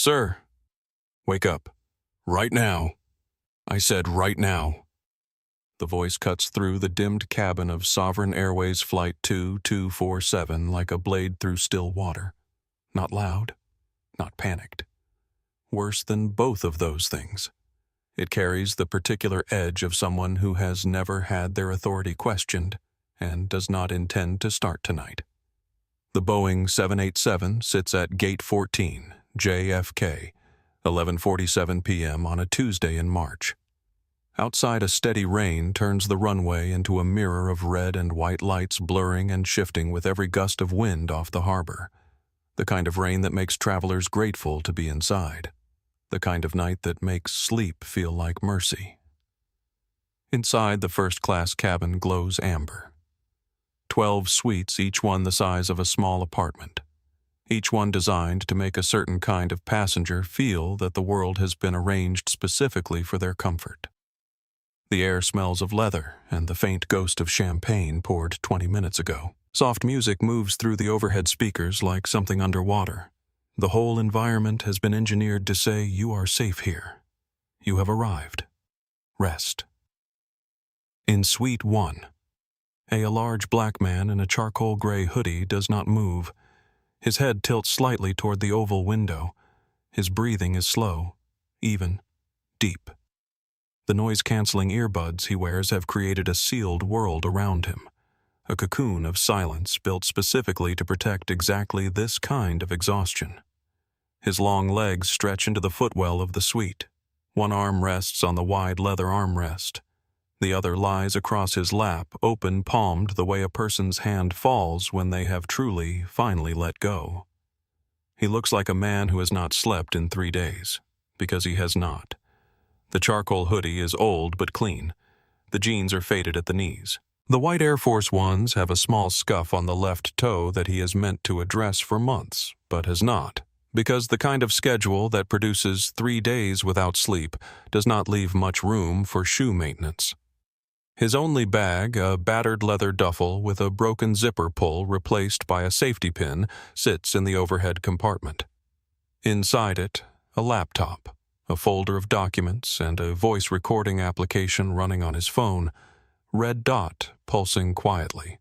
Sir, wake up. Right now. I said right now. The voice cuts through the dimmed cabin of Sovereign Airways Flight 2247 like a blade through still water. Not loud, not panicked. Worse than both of those things. It carries the particular edge of someone who has never had their authority questioned and does not intend to start tonight. The Boeing 787 sits at Gate 14, JFK, 11:47 p.m. on a Tuesday in March. Outside, a steady rain turns the runway into a mirror of red and white lights blurring and shifting with every gust of wind off the harbor. The kind of rain that makes travelers grateful to be inside. The kind of night that makes sleep feel like mercy. Inside, the first-class cabin glows amber. 12 suites, each one the size of a small apartment. Each one designed to make a certain kind of passenger feel that the world has been arranged specifically for their comfort. The air smells of leather and the faint ghost of champagne poured 20 minutes ago. Soft music moves through the overhead speakers like something underwater. The whole environment has been engineered to say you are safe here. You have arrived. Rest. In Suite 1, a large black man in a charcoal gray hoodie does not move. His head tilts slightly toward the oval window. His breathing is slow, even, deep. The noise-canceling earbuds he wears have created a sealed world around him, a cocoon of silence built specifically to protect exactly this kind of exhaustion. His long legs stretch into the footwell of the suite. One arm rests on the wide leather armrest. The other lies across his lap, open-palmed the way a person's hand falls when they have truly, finally let go. He looks like a man who has not slept in 3 days, because he has not. The charcoal hoodie is old but clean. The jeans are faded at the knees. The white Air Force Ones have a small scuff on the left toe that he has meant to address for months, but has not, because the kind of schedule that produces 3 days without sleep does not leave much room for shoe maintenance. His only bag, a battered leather duffel with a broken zipper pull replaced by a safety pin, sits in the overhead compartment. Inside it, a laptop, a folder of documents, and a voice recording application running on his phone, red dot pulsing quietly.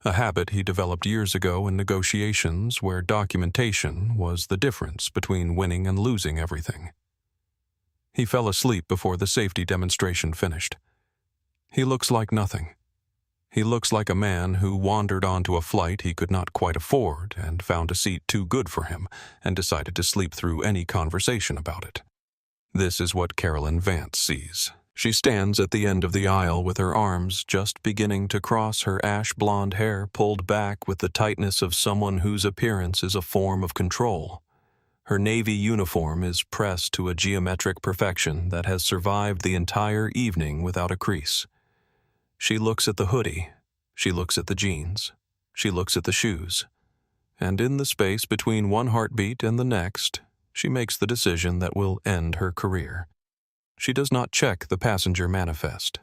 A habit he developed years ago in negotiations where documentation was the difference between winning and losing everything. He fell asleep before the safety demonstration finished. He looks like nothing. He looks like a man who wandered onto a flight he could not quite afford and found a seat too good for him and decided to sleep through any conversation about it. This is what Carolyn Vance sees. She stands at the end of the aisle with her arms just beginning to cross, her ash-blonde hair pulled back with the tightness of someone whose appearance is a form of control. Her navy uniform is pressed to a geometric perfection that has survived the entire evening without a crease. She looks at the hoodie, she looks at the jeans, she looks at the shoes, and in the space between one heartbeat and the next, she makes the decision that will end her career. She does not check the passenger manifest.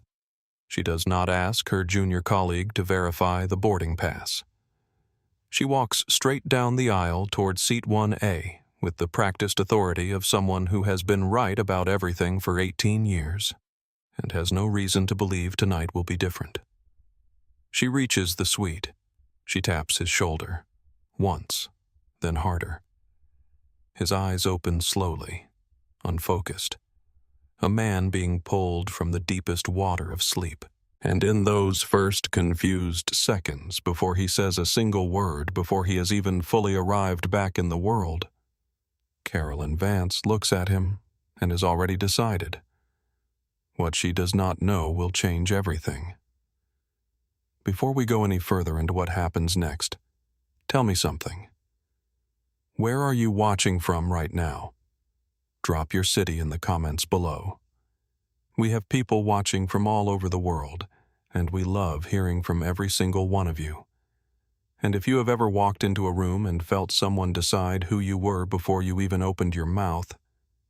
She does not ask her junior colleague to verify the boarding pass. She walks straight down the aisle toward Seat 1A with the practiced authority of someone who has been right about everything for 18 years and has no reason to believe tonight will be different. She reaches the suite. She taps his shoulder, once, then harder. His eyes open slowly, unfocused. A man being pulled from the deepest water of sleep. And in those first confused seconds, before he says a single word, before he has even fully arrived back in the world, Carolyn Vance looks at him and has already decided. What she does not know will change everything. Before we go any further into what happens next, tell me something. Where are you watching from right now? Drop your city in the comments below. We have people watching from all over the world, and we love hearing from every single one of you. And if you have ever walked into a room and felt someone decide who you were before you even opened your mouth,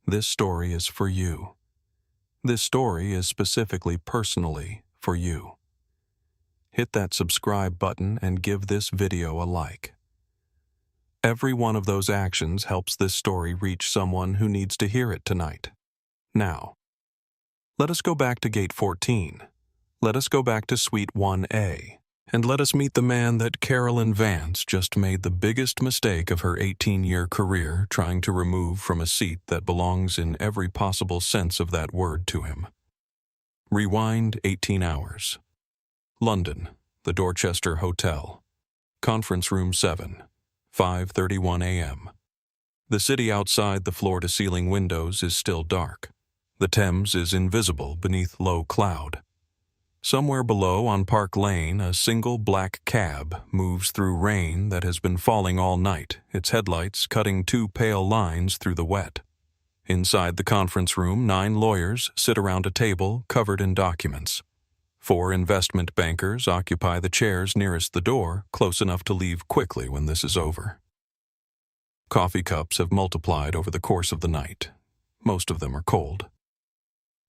this story is for you. This story is specifically personally for you. Hit that subscribe button and give this video a like. Every one of those actions helps this story reach someone who needs to hear it tonight. Now, let us go back to Gate 14. Let us go back to Suite 1A. And let us meet the man that Carolyn Vance just made the biggest mistake of her 18-year career trying to remove from a seat that belongs in every possible sense of that word to him. Rewind 18 hours. London, the Dorchester Hotel. Conference Room 7, 5:31 a.m. The city outside the floor-to-ceiling windows is still dark. The Thames is invisible beneath low cloud. Somewhere below on Park Lane, a single black cab moves through rain that has been falling all night, its headlights cutting two pale lines through the wet. Inside the conference room, 9 lawyers sit around a table covered in documents. 4 investment bankers occupy the chairs nearest the door, close enough to leave quickly when this is over. Coffee cups have multiplied over the course of the night. Most of them are cold.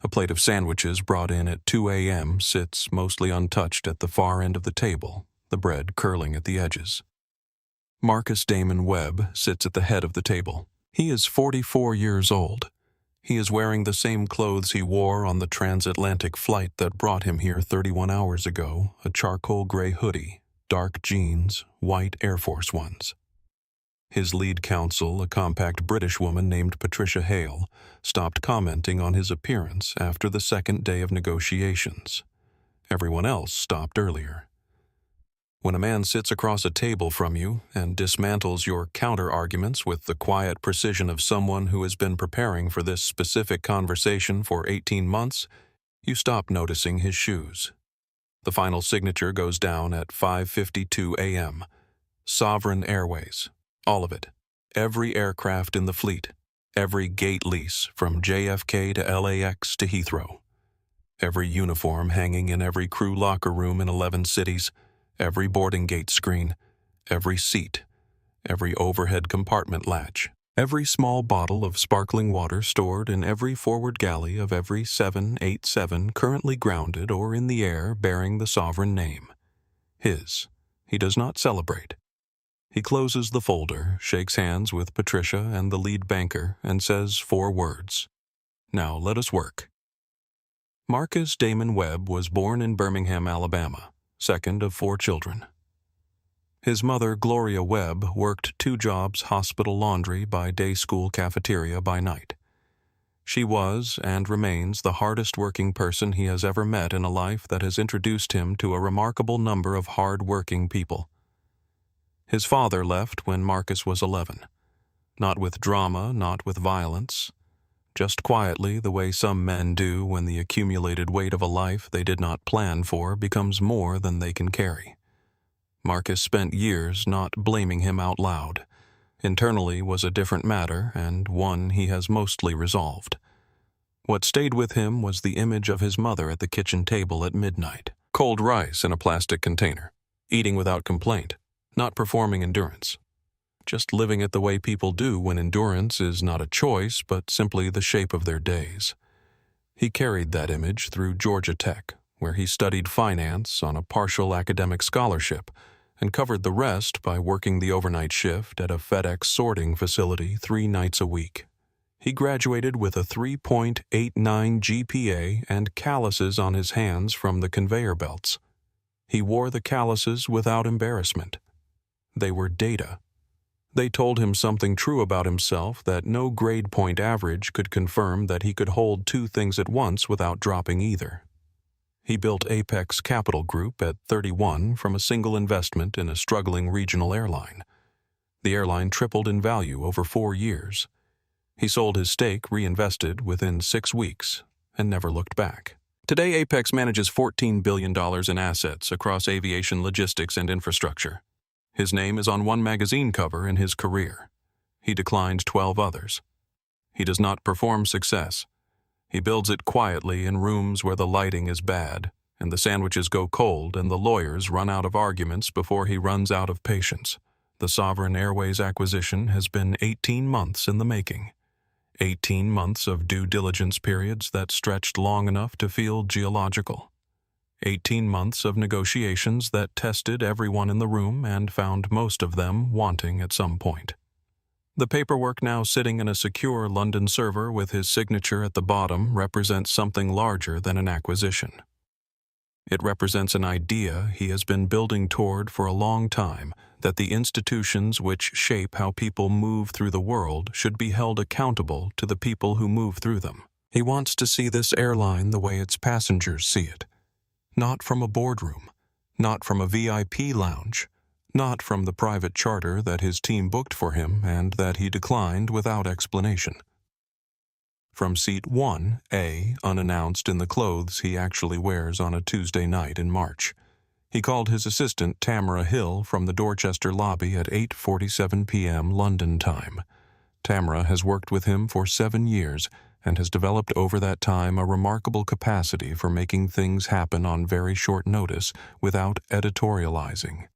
A plate of sandwiches brought in at 2 a.m. sits mostly untouched at the far end of the table, the bread curling at the edges. Marcus Damon Webb sits at the head of the table. He is 44 years old. He is wearing the same clothes he wore on the transatlantic flight that brought him here 31 hours ago, a charcoal gray hoodie, dark jeans, white Air Force Ones. His lead counsel, a compact British woman named Patricia Hale, stopped commenting on his appearance after the second day of negotiations. Everyone else stopped earlier. When a man sits across a table from you and dismantles your counter-arguments with the quiet precision of someone who has been preparing for this specific conversation for 18 months, you stop noticing his shoes. The final signature goes down at 5:52 a.m. Sovereign Airways. All of it. Every aircraft in the fleet. Every gate lease from JFK to LAX to Heathrow. Every uniform hanging in every crew locker room in 11 cities. Every boarding gate screen. Every seat. Every overhead compartment latch. Every small bottle of sparkling water stored in every forward galley of every 787 currently grounded or in the air bearing the sovereign name. His. He does not celebrate. He closes the folder, shakes hands with Patricia and the lead banker, and says 4 words. Now let us work. Marcus Damon Webb was born in Birmingham, Alabama, second of 4 children. His mother, Gloria Webb, worked 2 jobs, hospital laundry by day school cafeteria by night. She was, and remains, the hardest-working person he has ever met in a life that has introduced him to a remarkable number of hard-working people. His father left when Marcus was 11. Not with drama, not with violence. Just quietly, the way some men do when the accumulated weight of a life they did not plan for becomes more than they can carry. Marcus spent years not blaming him out loud. Internally was a different matter, and one he has mostly resolved. What stayed with him was the image of his mother at the kitchen table at midnight. Cold rice in a plastic container. Eating without complaint. Not performing endurance. Just living it the way people do when endurance is not a choice, but simply the shape of their days. He carried that image through Georgia Tech, where he studied finance on a partial academic scholarship and covered the rest by working the overnight shift at a FedEx sorting facility 3 nights a week. He graduated with a 3.89 GPA and calluses on his hands from the conveyor belts. He wore the calluses without embarrassment. They were data. They told him something true about himself that no grade point average could confirm that he could hold 2 things at once without dropping either. He built Apex Capital Group at 31 from a single investment in a struggling regional airline. The airline tripled in value over 4 years. He sold his stake, reinvested within 6 weeks, and never looked back. Today, Apex manages $14 billion in assets across aviation logistics and infrastructure. His name is on 1 magazine cover in his career. He declined 12 others. He does not perform success. He builds it quietly in rooms where the lighting is bad, and the sandwiches go cold and the lawyers run out of arguments before he runs out of patience. The Sovereign Airways acquisition has been 18 months in the making. 18 months of due diligence periods that stretched long enough to feel geological. 18 months of negotiations that tested everyone in the room and found most of them wanting at some point. The paperwork now sitting in a secure London server with his signature at the bottom represents something larger than an acquisition. It represents an idea he has been building toward for a long time, that the institutions which shape how people move through the world should be held accountable to the people who move through them. He wants to see this airline the way its passengers see it. Not from a boardroom, not from a VIP lounge, not from the private charter that his team booked for him and that he declined without explanation. From seat 1A, unannounced in the clothes he actually wears on a Tuesday night in March. He called his assistant Tamara Hill from the Dorchester lobby at 8:47 p.m. London time. Tamara has worked with him for 7 years and has developed over that time a remarkable capacity for making things happen on very short notice without editorializing.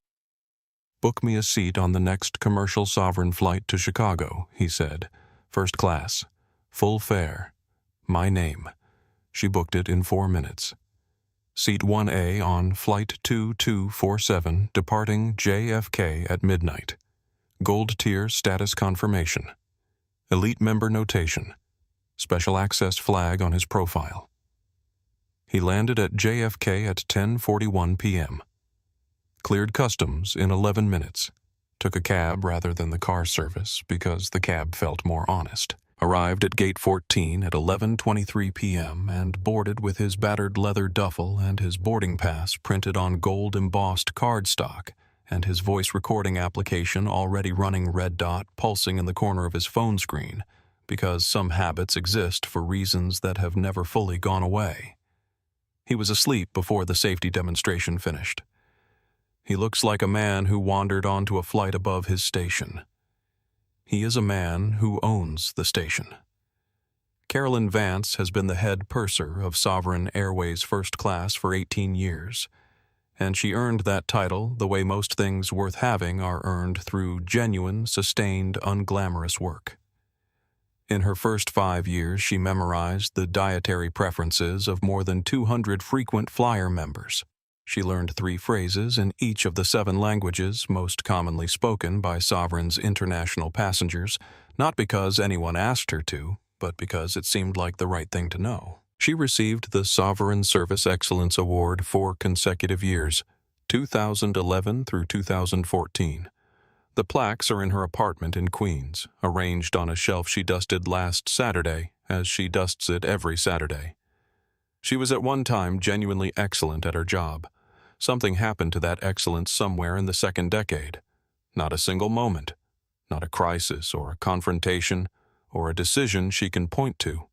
"Book me a seat on the next commercial Sovereign flight to Chicago," he said. "First class. Full fare. My name." She booked it in 4 minutes. Seat 1A on Flight 2247, departing JFK at midnight. Gold tier status confirmation. Elite member notation. Special access flag on his profile. He landed at JFK at 10:41 p.m. Cleared customs in 11 minutes. Took a cab rather than the car service because the cab felt more honest. Arrived at Gate 14 at 11:23 p.m. and boarded with his battered leather duffel and his boarding pass printed on gold-embossed cardstock and his voice recording application already running red dot pulsing in the corner of his phone screen, because some habits exist for reasons that have never fully gone away. He was asleep before the safety demonstration finished. He looks like a man who wandered onto a flight above his station. He is a man who owns the station. Carolyn Vance has been the head purser of Sovereign Airways First Class for 18 years, and she earned that title the way most things worth having are earned through genuine, sustained, unglamorous work. In her first 5 years, she memorized the dietary preferences of more than 200 frequent flyer members. She learned 3 phrases in each of the 7 languages most commonly spoken by Sovereign's international passengers, not because anyone asked her to, but because it seemed like the right thing to know. She received the Sovereign Service Excellence Award 4 consecutive years, 2011 through 2014. The plaques are in her apartment in Queens, arranged on a shelf she dusted last Saturday, as she dusts it every Saturday. She was at one time genuinely excellent at her job. Something happened to that excellence somewhere in the second decade. Not a single moment, not a crisis or a confrontation or a decision she can point to.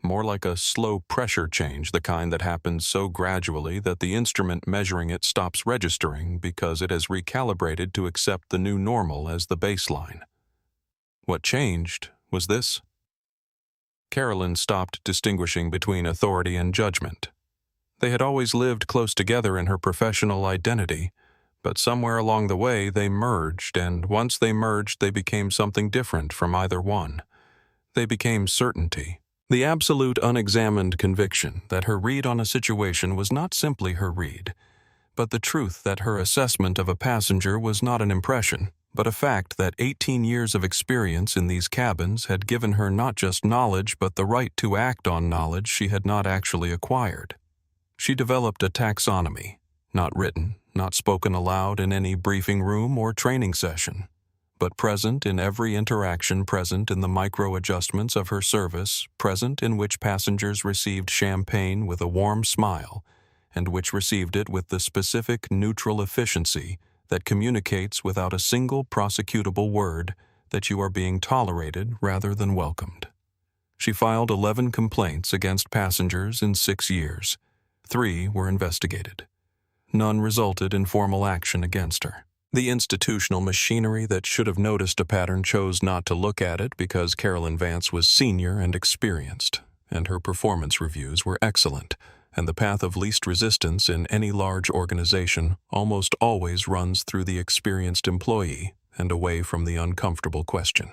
More like a slow pressure change, the kind that happens so gradually that the instrument measuring it stops registering because it has recalibrated to accept the new normal as the baseline. What changed was this. Carolyn stopped distinguishing between authority and judgment. They had always lived close together in her professional identity, but somewhere along the way they merged, and once they merged they became something different from either one. They became certainty. The absolute unexamined conviction that her read on a situation was not simply her read, but the truth that her assessment of a passenger was not an impression, but a fact that 18 years of experience in these cabins had given her not just knowledge but the right to act on knowledge she had not actually acquired. She developed a taxonomy, not written, not spoken aloud in any briefing room or training session, but present in every interaction, present in the micro-adjustments of her service, present in which passengers received champagne with a warm smile, and which received it with the specific neutral efficiency that communicates without a single prosecutable word that you are being tolerated rather than welcomed. She filed 11 complaints against passengers in 6 years. 3 were investigated. None resulted in formal action against her. The institutional machinery that should have noticed a pattern chose not to look at it because Carolyn Vance was senior and experienced, and her performance reviews were excellent, and the path of least resistance in any large organization almost always runs through the experienced employee and away from the uncomfortable question.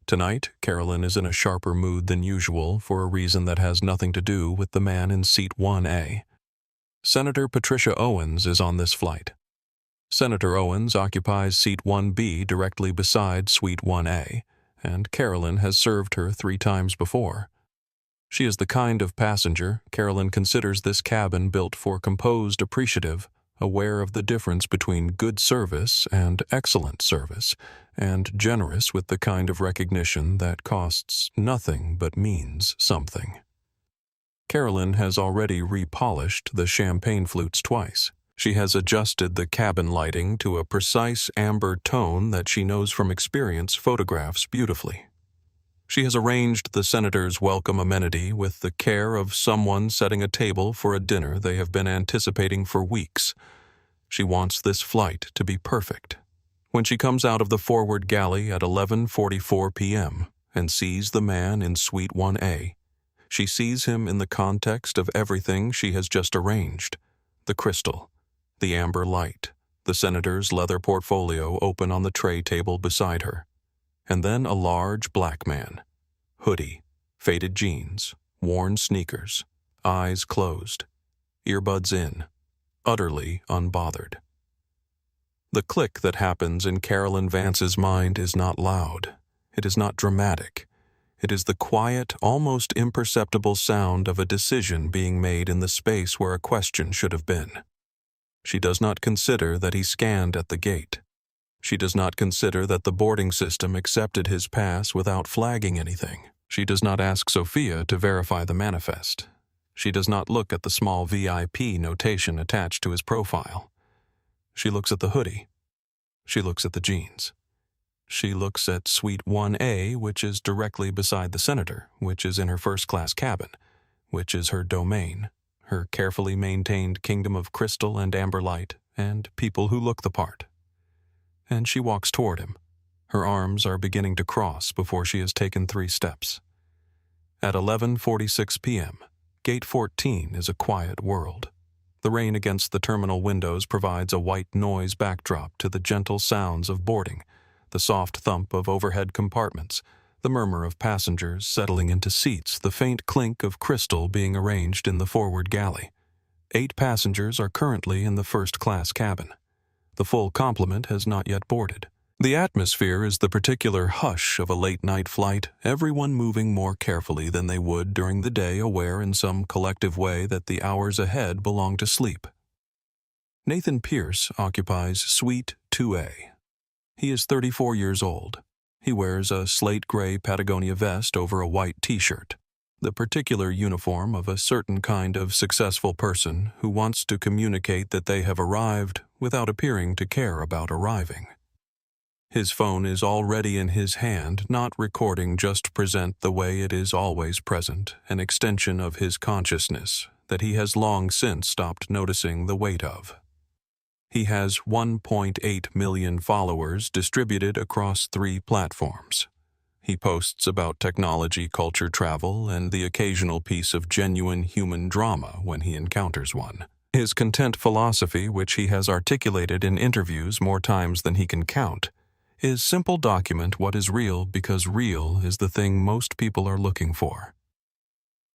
Tonight, Carolyn is in a sharper mood than usual for a reason that has nothing to do with the man in seat 1A. Senator Patricia Owens is on this flight. Senator Owens occupies Seat 1B directly beside Suite 1A, and Carolyn has served her 3 times before. She is the kind of passenger Carolyn considers this cabin built for composed appreciative, aware of the difference between good service and excellent service, and generous with the kind of recognition that costs nothing but means something. Carolyn has already repolished the champagne flutes twice. She has adjusted the cabin lighting to a precise amber tone that she knows from experience photographs beautifully. She has arranged the senator's welcome amenity with the care of someone setting a table for a dinner they have been anticipating for weeks. She wants this flight to be perfect. When she comes out of the forward galley at 11:44 p.m. and sees the man in Suite 1A, she sees him in the context of everything she has just arranged: the crystal, the amber light, the senator's leather portfolio open on the tray table beside her, and then a large black man, hoodie, faded jeans, worn sneakers, eyes closed, earbuds in, utterly unbothered. The click that happens in Carolyn Vance's mind is not loud. It is not dramatic. It is the quiet, almost imperceptible sound of a decision being made in the space where a question should have been. She does not consider that he scanned at the gate. She does not consider that the boarding system accepted his pass without flagging anything. She does not ask Sophia to verify the manifest. She does not look at the small VIP notation attached to his profile. She looks at the hoodie. She looks at the jeans. She looks at Suite 1A, which is directly beside the senator, which is in her first-class cabin, which is her domain, her carefully maintained kingdom of crystal and amber light, and people who look the part. And she walks toward him. Her arms are beginning to cross before she has taken 3 steps. At 11:46 p.m., Gate 14 is a quiet world. The rain against the terminal windows provides a white noise backdrop to the gentle sounds of boarding, the soft thump of overhead compartments, the murmur of passengers settling into seats, the faint clink of crystal being arranged in the forward galley. 8 passengers are currently in the first-class cabin. The full complement has not yet boarded. The atmosphere is the particular hush of a late-night flight, everyone moving more carefully than they would during the day, aware in some collective way that the hours ahead belong to sleep. Nathan Pierce occupies Suite 2A. He is 34 years old. He wears a slate-gray Patagonia vest over a white t-shirt, the particular uniform of a certain kind of successful person who wants to communicate that they have arrived without appearing to care about arriving. His phone is already in his hand, not recording just present the way it is always present, an extension of his consciousness that he has long since stopped noticing the weight of. He has 1.8 million followers distributed across 3 platforms. He posts about technology, culture, travel, and the occasional piece of genuine human drama when he encounters one. His content philosophy, which he has articulated in interviews more times than he can count, is simple: document what is real because real is the thing most people are looking for.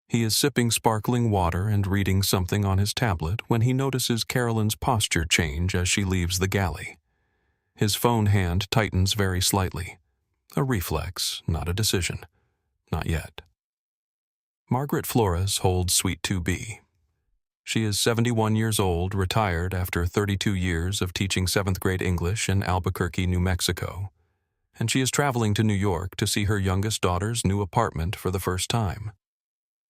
He is sipping sparkling water and reading something on his tablet when he notices Carolyn's posture change as she leaves the galley. His phone hand tightens very slightly. A reflex, not a decision. Not yet. Margaret Flores holds Suite 2B. She is 71 years old, retired after 32 years of teaching 7th grade English in Albuquerque, New Mexico, and she is traveling to New York to see her youngest daughter's new apartment for the first time.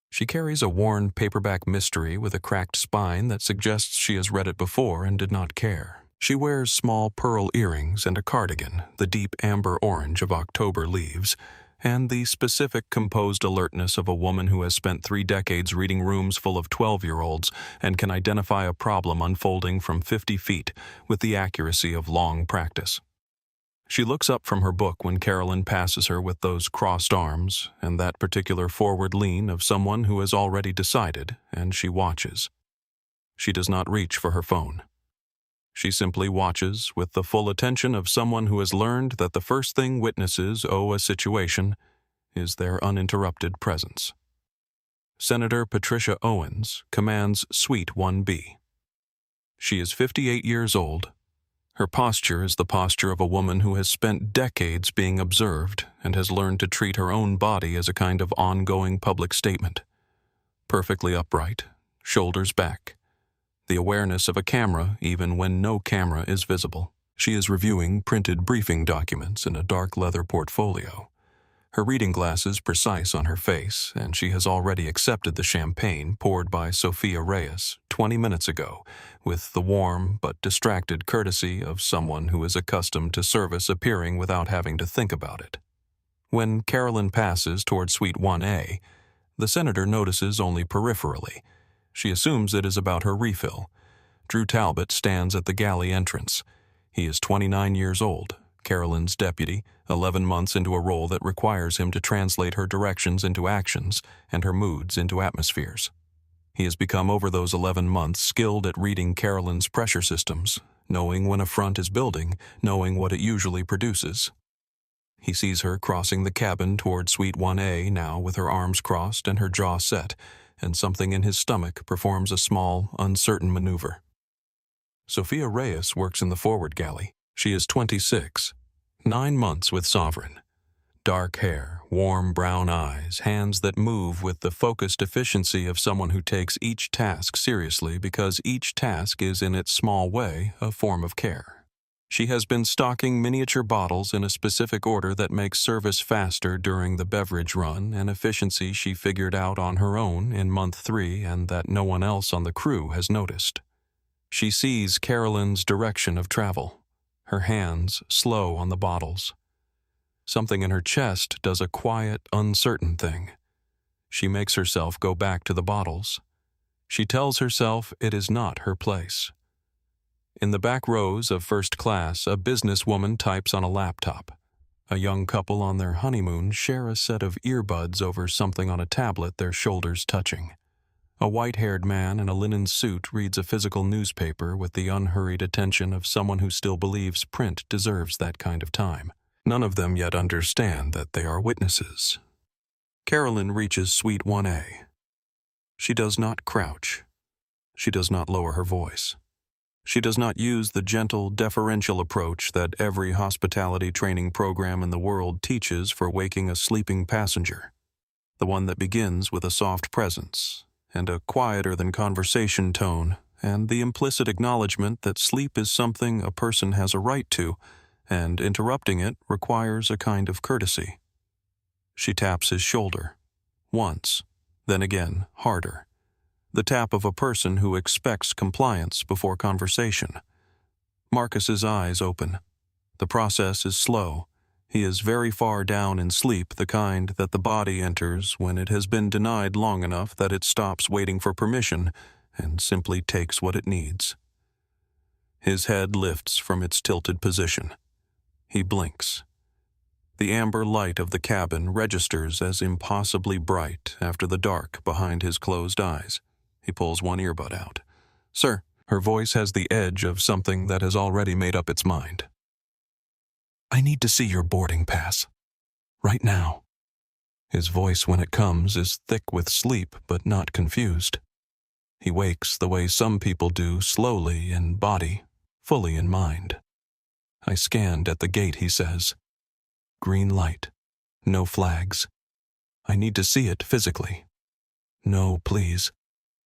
She carries a worn paperback mystery with a cracked spine that suggests she has read it before and did not care. She wears small pearl earrings and a cardigan, the deep amber orange of October leaves, and the specific composed alertness of a woman who has spent 3 decades reading rooms full of 12-year-olds and can identify a problem unfolding from 50 feet with the accuracy of long practice. She looks up from her book when Carolyn passes her with those crossed arms and that particular forward lean of someone who has already decided, and she watches. She does not reach for her phone. She simply watches with the full attention of someone who has learned that the first thing witnesses owe a situation is their uninterrupted presence. Senator Patricia Owens commands Suite 1B. She is 58 years old. Her posture is the posture of a woman who has spent decades being observed and has learned to treat her own body as a kind of ongoing public statement. Perfectly upright, shoulders back. The awareness of a camera even when no camera is visible. She is reviewing printed briefing documents in a dark leather portfolio. Her reading glasses precise on her face, and she has already accepted the champagne poured by Sophia Reyes 20 minutes ago, with the warm but distracted courtesy of someone who is accustomed to service appearing without having to think about it. When Carolyn passes toward Suite 1A, the senator notices only peripherally. She assumes it is about her refill. Drew Talbot stands at the galley entrance. He is 29 years old, Carolyn's deputy, 11 months into a role that requires him to translate her directions into actions and her moods into atmospheres. He has become over those 11 months skilled at reading Carolyn's pressure systems, knowing when a front is building, knowing what it usually produces. He sees her crossing the cabin toward Suite 1A now with her arms crossed and her jaw set, and something in his stomach performs a small, uncertain maneuver. Sophia Reyes works in the forward galley. She is 26, 9 months with Sovereign. Dark hair, warm brown eyes, hands that move with the focused efficiency of someone who takes each task seriously because each task is in its small way a form of care. She has been stocking miniature bottles in a specific order that makes service faster during the beverage run, an efficiency she figured out on her own in month 3 and that no one else on the crew has noticed. She sees Carolyn's direction of travel, her hands slow on the bottles. Something in her chest does a quiet, uncertain thing. She makes herself go back to the bottles. She tells herself it is not her place. In the back rows of first class, a businesswoman types on a laptop. A young couple on their honeymoon share a set of earbuds over something on a tablet, their shoulders touching. A white-haired man in a linen suit reads a physical newspaper with the unhurried attention of someone who still believes print deserves that kind of time. None of them yet understand that they are witnesses. Carolyn reaches Suite 1A. She does not crouch. She does not lower her voice. She does not use the gentle, deferential approach that every hospitality training program in the world teaches for waking a sleeping passenger. The one that begins with a soft presence and a quieter-than-conversation tone, and the implicit acknowledgement that sleep is something a person has a right to, and interrupting it requires a kind of courtesy. She taps his shoulder. Once, then again, harder. The tap of a person who expects compliance before conversation. Marcus's eyes open. The process is slow. He is very far down in sleep, the kind that the body enters when it has been denied long enough that it stops waiting for permission and simply takes what it needs. His head lifts from its tilted position. He blinks. The amber light of the cabin registers as impossibly bright after the dark behind his closed eyes. He pulls one earbud out. "Sir." Her voice has the edge of something that has already made up its mind. "I need to see your boarding pass. Right now." His voice, when it comes, is thick with sleep but not confused. He wakes the way some people do, slowly in body, fully in mind. "I scanned at the gate," he says. "Green light. No flags. I need to see it physically." "No, please.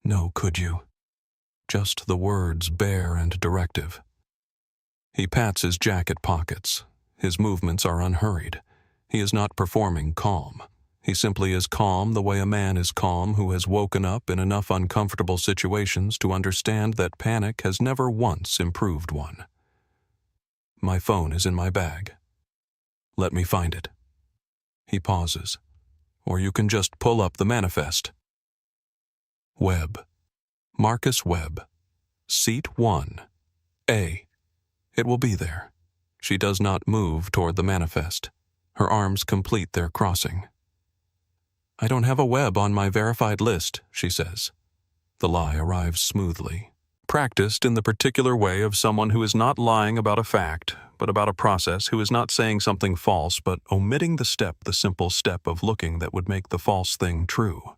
No, could you?" Just the words, bare and directive. He pats his jacket pockets. His movements are unhurried. He is not performing calm. He simply is calm the way a man is calm who has woken up in enough uncomfortable situations to understand that panic has never once improved one. "My phone is in my bag. Let me find it." He pauses. "Or you can just pull up the manifest." Webb. Marcus Webb. Seat 1. A. It will be there. She does not move toward the manifest. Her arms complete their crossing. "I don't have a Webb on my verified list," she says. The lie arrives smoothly, practiced in the particular way of someone who is not lying about a fact, but about a process, who is not saying something false, but omitting the simple step of looking that would make the false thing true.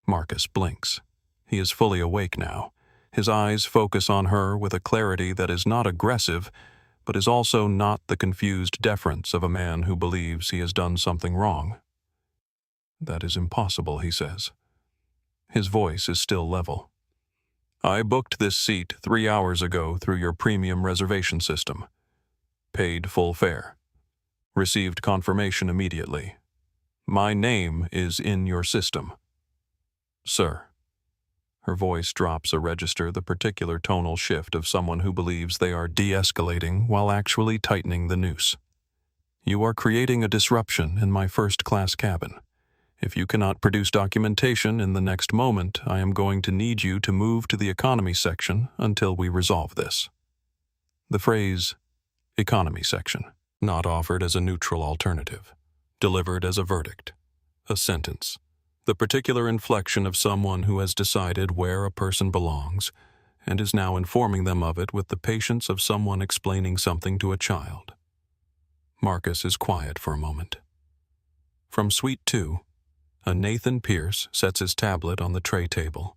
Marcus blinks. He is fully awake now. His eyes focus on her with a clarity that is not aggressive, but is also not the confused deference of a man who believes he has done something wrong. "That is impossible," he says. His voice is still level. "I booked this seat 3 hours ago through your premium reservation system. Paid full fare. Received confirmation immediately. My name is in your system. Sir." Her voice drops a register, the particular tonal shift of someone who believes they are de-escalating while actually tightening the noose. "You are creating a disruption in my first-class cabin. If you cannot produce documentation in the next moment, I am going to need you to move to the economy section until we resolve this." The phrase, economy section, not offered as a neutral alternative, delivered as a verdict, a sentence, the particular inflection of someone who has decided where a person belongs and is now informing them of it with the patience of someone explaining something to a child. Marcus is quiet for a moment. From Suite 2, a Nathan Pierce sets his tablet on the tray table.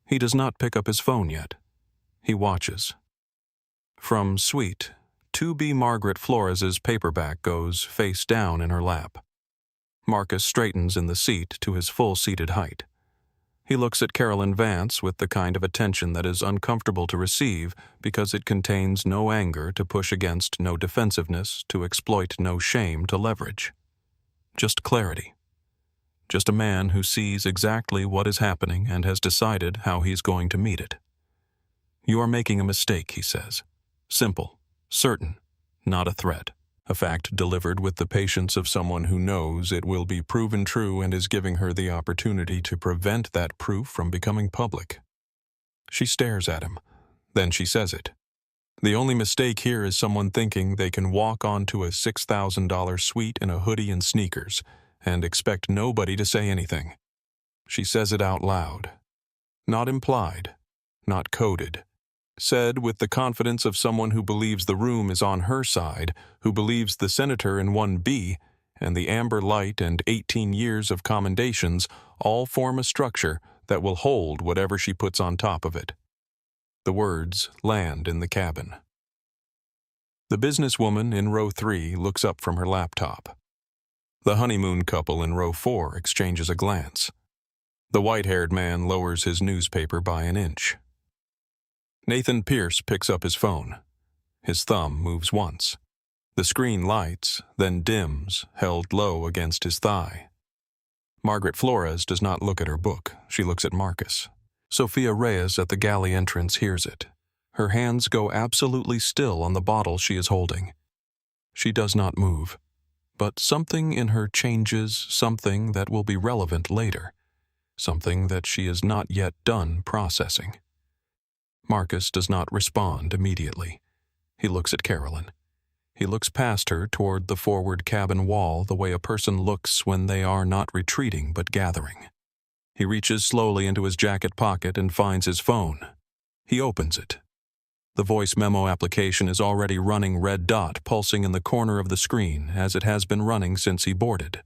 He does not pick up his phone yet. He watches. From Suite 2B, Margaret Flores's paperback goes face down in her lap. Marcus straightens in the seat to his full-seated height. He looks at Carolyn Vance with the kind of attention that is uncomfortable to receive because it contains no anger to push against, no defensiveness to exploit, no shame to leverage. Just clarity. Just a man who sees exactly what is happening and has decided how he's going to meet it. "You are making a mistake," he says. Simple, certain, not a threat. A fact delivered with the patience of someone who knows it will be proven true and is giving her the opportunity to prevent that proof from becoming public. She stares at him. Then she says it. The only mistake here is someone thinking they can walk onto a $6,000 suite in a hoodie and sneakers and expect nobody to say anything. She says it out loud. Not implied, not coded. Said with the confidence of someone who believes the room is on her side, who believes the senator in 1B and the amber light and 18 years of commendations all form a structure that will hold whatever she puts on top of it. The words land in the cabin. The businesswoman in row 3 looks up from her laptop. The honeymoon couple in row 4 exchanges a glance. The white-haired man lowers his newspaper by an inch. Nathan Pierce picks up his phone. His thumb moves once. The screen lights, then dims, held low against his thigh. Margaret Flores does not look at her book. She looks at Marcus. Sophia Reyes at the galley entrance hears it. Her hands go absolutely still on the bottle she is holding. She does not move. But something in her changes, something that will be relevant later. Something that she is not yet done processing. Marcus does not respond immediately. He looks at Carolyn. He looks past her toward the forward cabin wall the way a person looks when they are not retreating but gathering. He reaches slowly into his jacket pocket and finds his phone. He opens it. The voice memo application is already running red dot pulsing in the corner of the screen as it has been running since he boarded.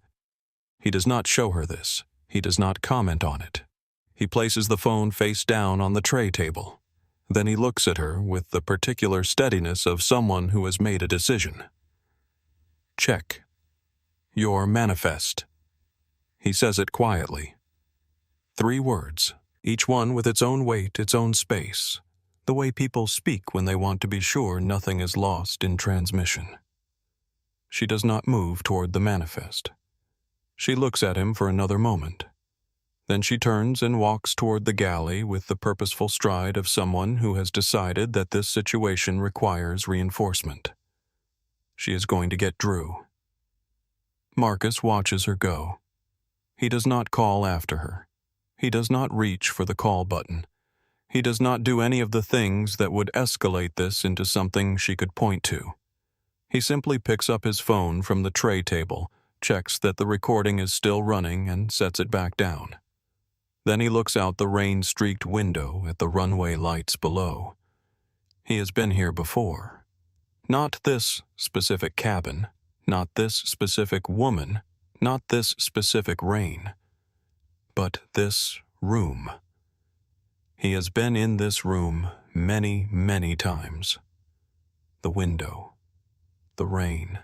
He does not show her this. He does not comment on it. He places the phone face down on the tray table. Then he looks at her with the particular steadiness of someone who has made a decision. Check. Your manifest. He says it quietly. 3 words, each one with its own weight, its own space, the way people speak when they want to be sure nothing is lost in transmission. She does not move toward the manifest. She looks at him for another moment. Then she turns and walks toward the galley with the purposeful stride of someone who has decided that this situation requires reinforcement. She is going to get Drew. Marcus watches her go. He does not call after her. He does not reach for the call button. He does not do any of the things that would escalate this into something she could point to. He simply picks up his phone from the tray table, checks that the recording is still running, and sets it back down. Then he looks out the rain-streaked window at the runway lights below. He has been here before. Not this specific cabin, not this specific woman, not this specific rain, but this room. He has been in this room many, many times. The window, the rain,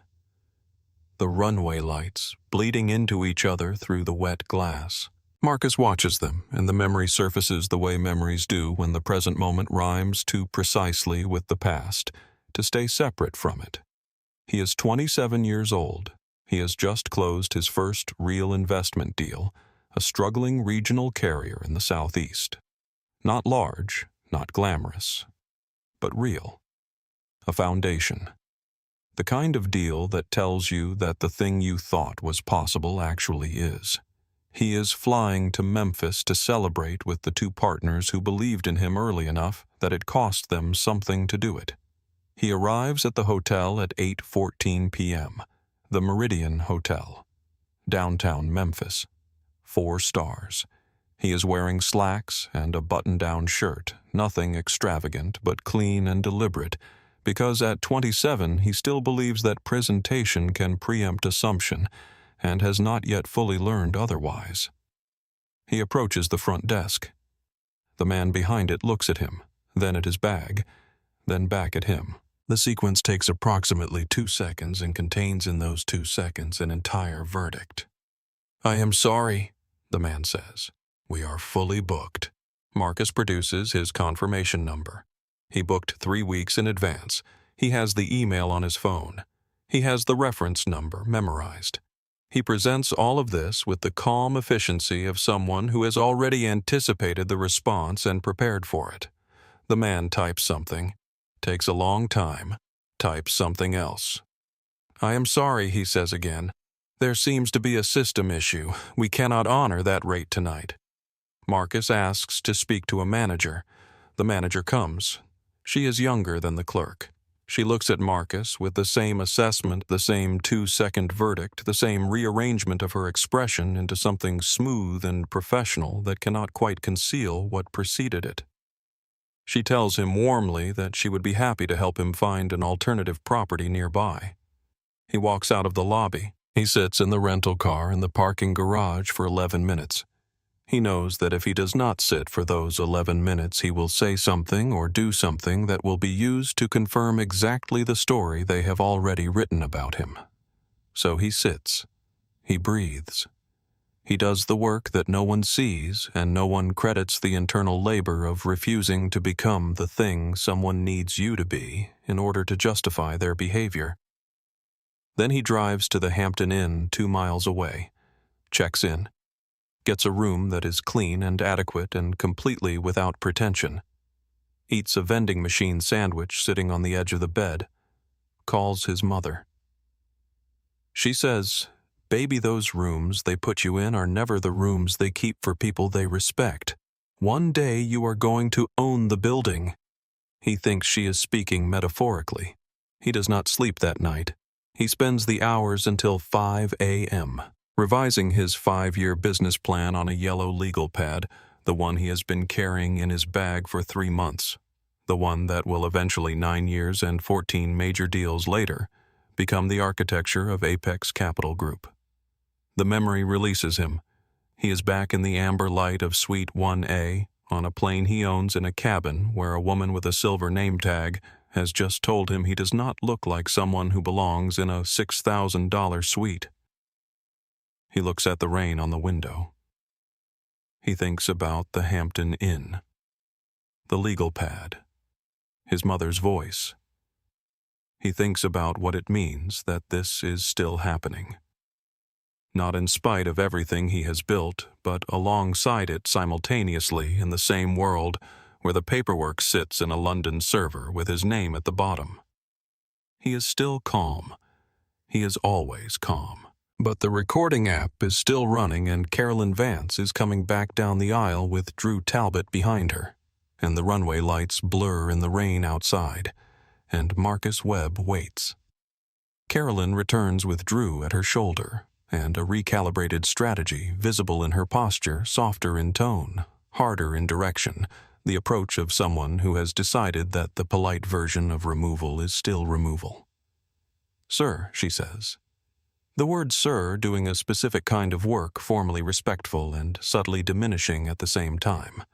the runway lights bleeding into each other through the wet glass. Marcus watches them, and the memory surfaces the way memories do when the present moment rhymes too precisely with the past to stay separate from it. He is 27 years old. He has just closed his first real investment deal, a struggling regional carrier in the Southeast. Not large, not glamorous, but real. A foundation. The kind of deal that tells you that the thing you thought was possible actually is. He is flying to Memphis to celebrate with the two partners who believed in him early enough that it cost them something to do it. He arrives at the hotel at 8:14 p.m., the Meridian Hotel, downtown Memphis. 4 stars. He is wearing slacks and a button-down shirt, nothing extravagant but clean and deliberate, because at 27 he still believes that presentation can preempt assumption, and has not yet fully learned otherwise. He approaches the front desk. The man behind it looks at him, then at his bag, then back at him. The sequence takes approximately 2 seconds and contains in those 2 seconds an entire verdict. "I am sorry," the man says. "We are fully booked." Marcus produces his confirmation number. He booked 3 weeks in advance. He has the email on his phone. He has the reference number memorized. He presents all of this with the calm efficiency of someone who has already anticipated the response and prepared for it. The man types something, takes a long time, types something else. "I am sorry," he says again. "There seems to be a system issue. We cannot honor that rate tonight." Marcus asks to speak to a manager. The manager comes. She is younger than the clerk. She looks at Marcus with the same assessment, the same 2-second verdict, the same rearrangement of her expression into something smooth and professional that cannot quite conceal what preceded it. She tells him warmly that she would be happy to help him find an alternative property nearby. He walks out of the lobby. He sits in the rental car in the parking garage for 11 minutes. He knows that if he does not sit for those 11 minutes, he will say something or do something that will be used to confirm exactly the story they have already written about him. So he sits. He breathes. He does the work that no one sees, and no one credits the internal labor of refusing to become the thing someone needs you to be in order to justify their behavior. Then he drives to the Hampton Inn 2 miles away, checks in, gets a room that is clean and adequate and completely without pretension, eats a vending machine sandwich sitting on the edge of the bed, calls his mother. She says, "Baby, those rooms they put you in are never the rooms they keep for people they respect. One day you are going to own the building." He thinks she is speaking metaphorically. He does not sleep that night. He spends the hours until 5 a.m., revising his 5-year business plan on a yellow legal pad, the one he has been carrying in his bag for 3 months, the one that will eventually 9 years and 14 major deals later become the architecture of Apex Capital Group. The memory releases him. He is back in the amber light of Suite 1A on a plane he owns in a cabin where a woman with a silver name tag has just told him he does not look like someone who belongs in a $6,000 suite. He looks at the rain on the window. He thinks about the Hampton Inn, the legal pad, his mother's voice. He thinks about what it means that this is still happening. Not in spite of everything he has built, but alongside it simultaneously in the same world where the paperwork sits in a London server with his name at the bottom. He is still calm. He is always calm. But the recording app is still running and Carolyn Vance is coming back down the aisle with Drew Talbot behind her, and the runway lights blur in the rain outside, and Marcus Webb waits. Carolyn returns with Drew at her shoulder, and a recalibrated strategy visible in her posture, softer in tone, harder in direction, the approach of someone who has decided that the polite version of removal is still removal. "Sir," she says. The word "sir" doing a specific kind of work, formally respectful and subtly diminishing at the same time.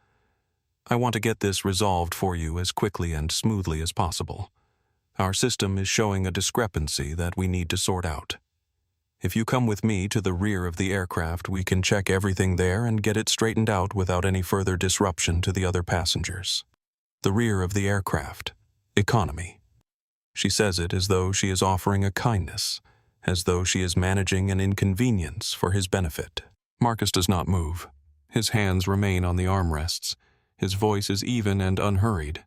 I want to get this resolved for you as quickly and smoothly as possible. Our system is showing a discrepancy that we need to sort out. If you come with me to the rear of the aircraft, we can check everything there and get it straightened out without any further disruption to the other passengers. The rear of the aircraft. Economy. She says it as though she is offering a kindness, as though she is managing an inconvenience for his benefit. Marcus does not move. His hands remain on the armrests. His voice is even and unhurried.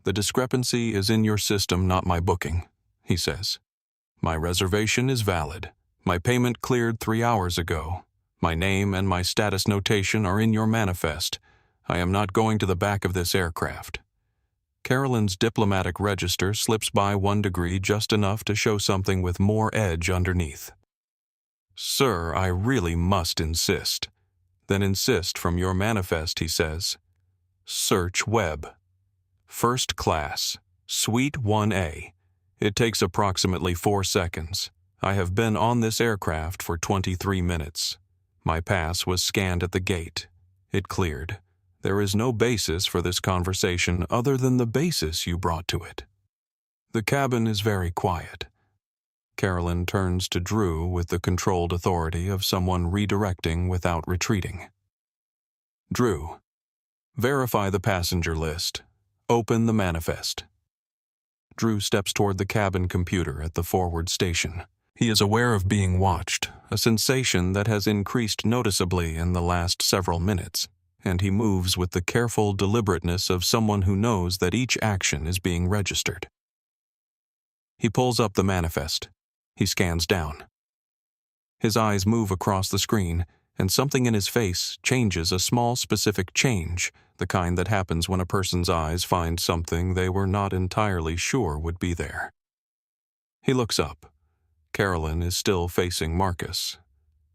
The discrepancy is in your system, not my booking, he says. My reservation is valid. My payment cleared 3 hours ago. My name and my status notation are in your manifest. I am not going to the back of this aircraft. Carolyn's diplomatic register slips by 1 degree, just enough to show something with more edge underneath. Sir, I really must insist. Then insist from your manifest, he says. Search web. First class, Suite 1A. It takes approximately 4 seconds. I have been on this aircraft for 23 minutes. My pass was scanned at the gate. It cleared. There is no basis for this conversation other than the basis you brought to it. The cabin is very quiet. Carolyn turns to Drew with the controlled authority of someone redirecting without retreating. Drew, verify the passenger list. Open the manifest. Drew steps toward the cabin computer at the forward station. He is aware of being watched, a sensation that has increased noticeably in the last several minutes, and he moves with the careful deliberateness of someone who knows that each action is being registered. He pulls up the manifest. He scans down. His eyes move across the screen, and something in his face changes, a small specific change, the kind that happens when a person's eyes find something they were not entirely sure would be there. He looks up. Carolyn is still facing Marcus.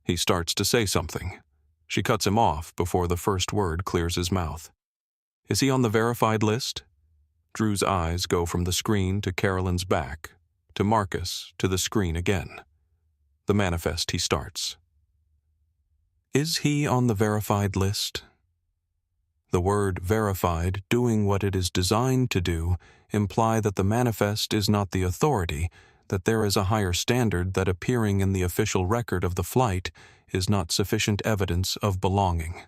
He starts to say something. She cuts him off before the first word clears his mouth. Is he on the verified list? Drew's eyes go from the screen to Carolyn's back, to Marcus, to the screen again. The manifest he starts. Is he on the verified list? The word verified, doing what it is designed to do, imply that the manifest is not the authority, that there is a higher standard, that appearing in the official record of the flight is not sufficient evidence of belonging.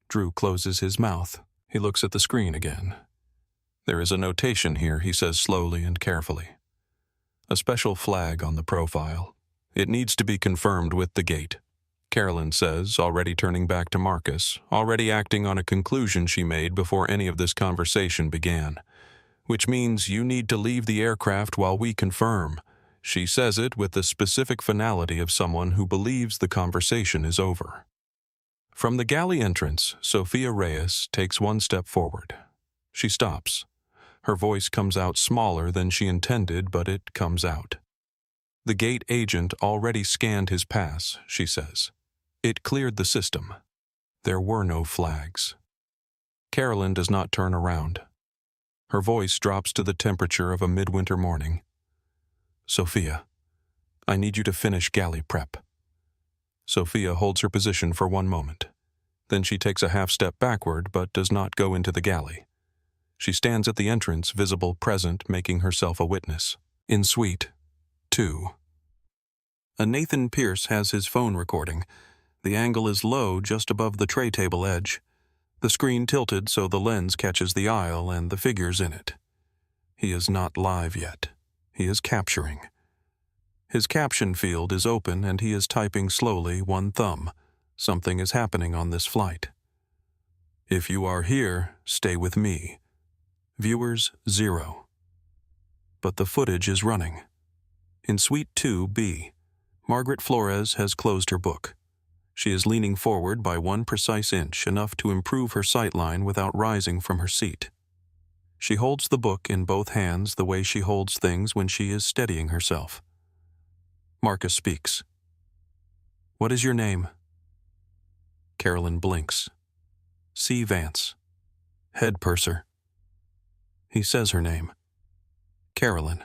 Drew closes his mouth. He looks at the screen again. There is a notation here, he says slowly and carefully. A special flag on the profile. It needs to be confirmed with the gate. Carolyn says, already turning back to Marcus, already acting on a conclusion she made before any of this conversation began. Which means you need to leave the aircraft while we confirm. She says it with the specific finality of someone who believes the conversation is over. From the galley entrance, Sophia Reyes takes 1 step forward. She stops. Her voice comes out smaller than she intended, but it comes out. The gate agent already scanned his pass, she says. It cleared the system. There were no flags. Carolyn does not turn around. Her voice drops to the temperature of a midwinter morning. Sophia, I need you to finish galley prep. Sophia holds her position for 1 moment. Then she takes a half step backward, but does not go into the galley. She stands at the entrance, visible, present, making herself a witness. In Suite 2. A Nathan Pierce has his phone recording. The angle is low, just above the tray table edge. The screen tilted so the lens catches the aisle and the figures in it. He is not live yet. He is capturing. His caption field is open and he is typing slowly, 1 thumb. Something is happening on this flight. If you are here, stay with me. Viewers 0. But the footage is running. In Suite 2B, Margaret Flores has closed her book. She is leaning forward by 1 precise inch, enough to improve her sightline without rising from her seat. She holds the book in both hands the way she holds things when she is steadying herself. Marcus speaks. What is your name? Carolyn blinks. C. Vance. Head purser. He says her name. Carolyn.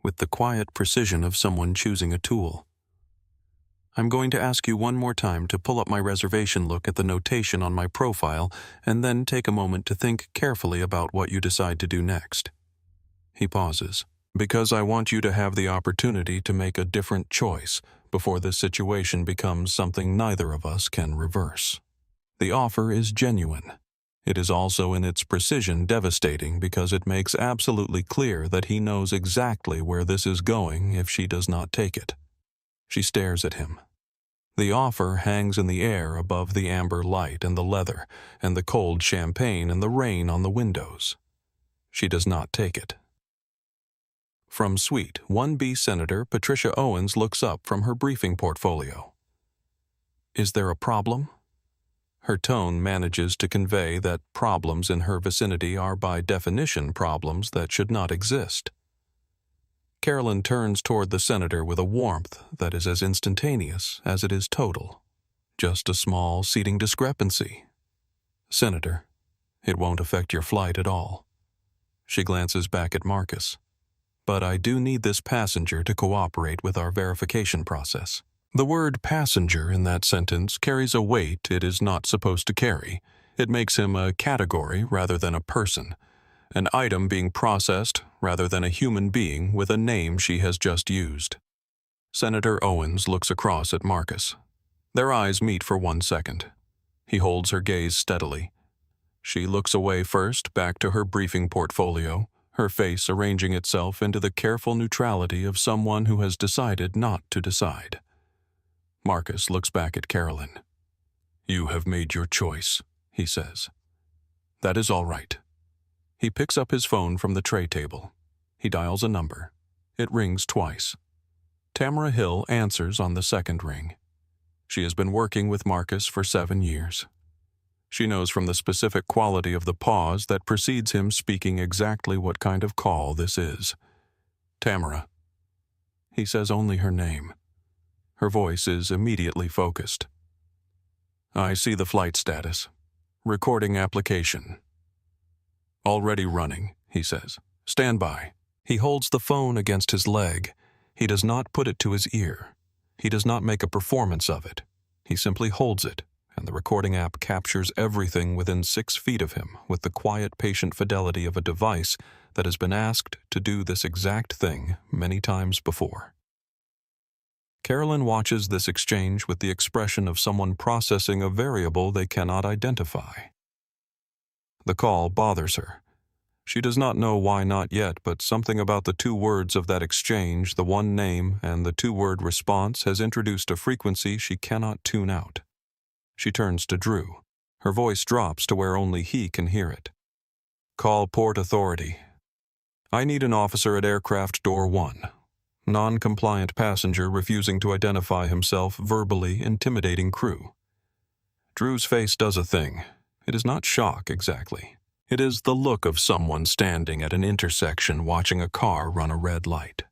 With the quiet precision of someone choosing a tool. I'm going to ask you one more time to pull up my reservation, look at the notation on my profile, and then take a moment to think carefully about what you decide to do next. He pauses. Because I want you to have the opportunity to make a different choice before this situation becomes something neither of us can reverse. The offer is genuine. It is also in its precision devastating because it makes absolutely clear that he knows exactly where this is going if she does not take it. She stares at him. The offer hangs in the air above the amber light and the leather and the cold champagne and the rain on the windows. She does not take it. From Suite 1B Senator Patricia Owens looks up from her briefing portfolio. Is there a problem? Her tone manages to convey that problems in her vicinity are by definition problems that should not exist. Carolyn turns toward the senator with a warmth that is as instantaneous as it is total. Just a small seating discrepancy. Senator, it won't affect your flight at all. She glances back at Marcus. But I do need this passenger to cooperate with our verification process. The word passenger in that sentence carries a weight it is not supposed to carry. It makes him a category rather than a person, an item being processed rather than a human being with a name she has just used. Senator Owens looks across at Marcus. Their eyes meet for 1 second. He holds her gaze steadily. She looks away first, back to her briefing portfolio, her face arranging itself into the careful neutrality of someone who has decided not to decide. Marcus looks back at Carolyn. You have made your choice, he says. That is all right. He picks up his phone from the tray table. He dials a number. It rings twice. Tamara Hill answers on the second ring. She has been working with Marcus for 7 years. She knows from the specific quality of the pause that precedes him speaking exactly what kind of call this is. Tamara. He says only her name. Her voice is immediately focused. I see the flight status. Recording application. Already running, he says. Stand by. He holds the phone against his leg. He does not put it to his ear. He does not make a performance of it. He simply holds it, and the recording app captures everything within 6 feet of him with the quiet, patient fidelity of a device that has been asked to do this exact thing many times before. Carolyn watches this exchange with the expression of someone processing a variable they cannot identify. The call bothers her. She does not know why not yet, but something about the 2 words of that exchange, the one name and the 2-word response, has introduced a frequency she cannot tune out. She turns to Drew. Her voice drops to where only he can hear it. Call Port Authority. I need an officer at aircraft door 1. Non-compliant passenger refusing to identify himself, verbally intimidating crew. Drew's face does a thing. It is not shock exactly. It is the look of someone standing at an intersection watching a car run a red light.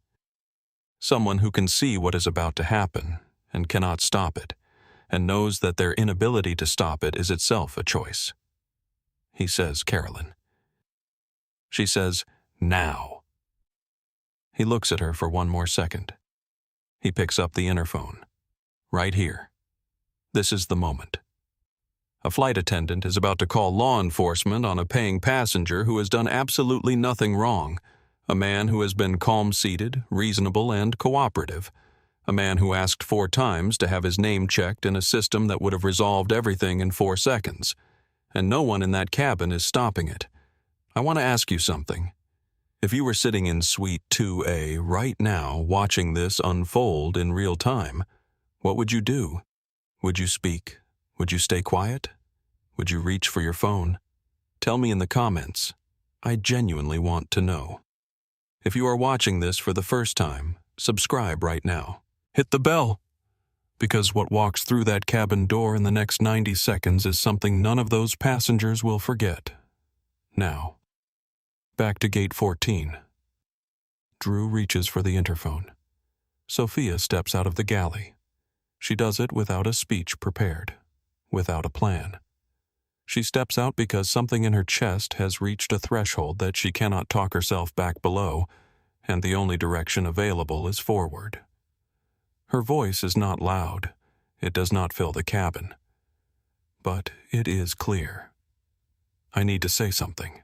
Someone who can see what is about to happen and cannot stop it, and knows that their inability to stop it is itself a choice. He says, Carolyn. She says, now. He looks at her for 1 more second. He picks up the interphone. Right here. This is the moment. A flight attendant is about to call law enforcement on a paying passenger who has done absolutely nothing wrong, a man who has been calm-seated, reasonable, and cooperative, a man who asked 4 times to have his name checked in a system that would have resolved everything in 4 seconds, and no one in that cabin is stopping it. I want to ask you something. If you were sitting in Suite 2A right now watching this unfold in real time, what would you do? Would you speak? Would you stay quiet? Would you reach for your phone? Tell me in the comments. I genuinely want to know. If you are watching this for the first time, subscribe right now. Hit the bell, because what walks through that cabin door in the next 90 seconds is something none of those passengers will forget. Now, back to gate 14. Drew reaches for the interphone. Sophia steps out of the galley. She does it without a speech prepared, without a plan. She steps out because something in her chest has reached a threshold that she cannot talk herself back below, and the only direction available is forward. Her voice is not loud. It does not fill the cabin. But it is clear. I need to say something.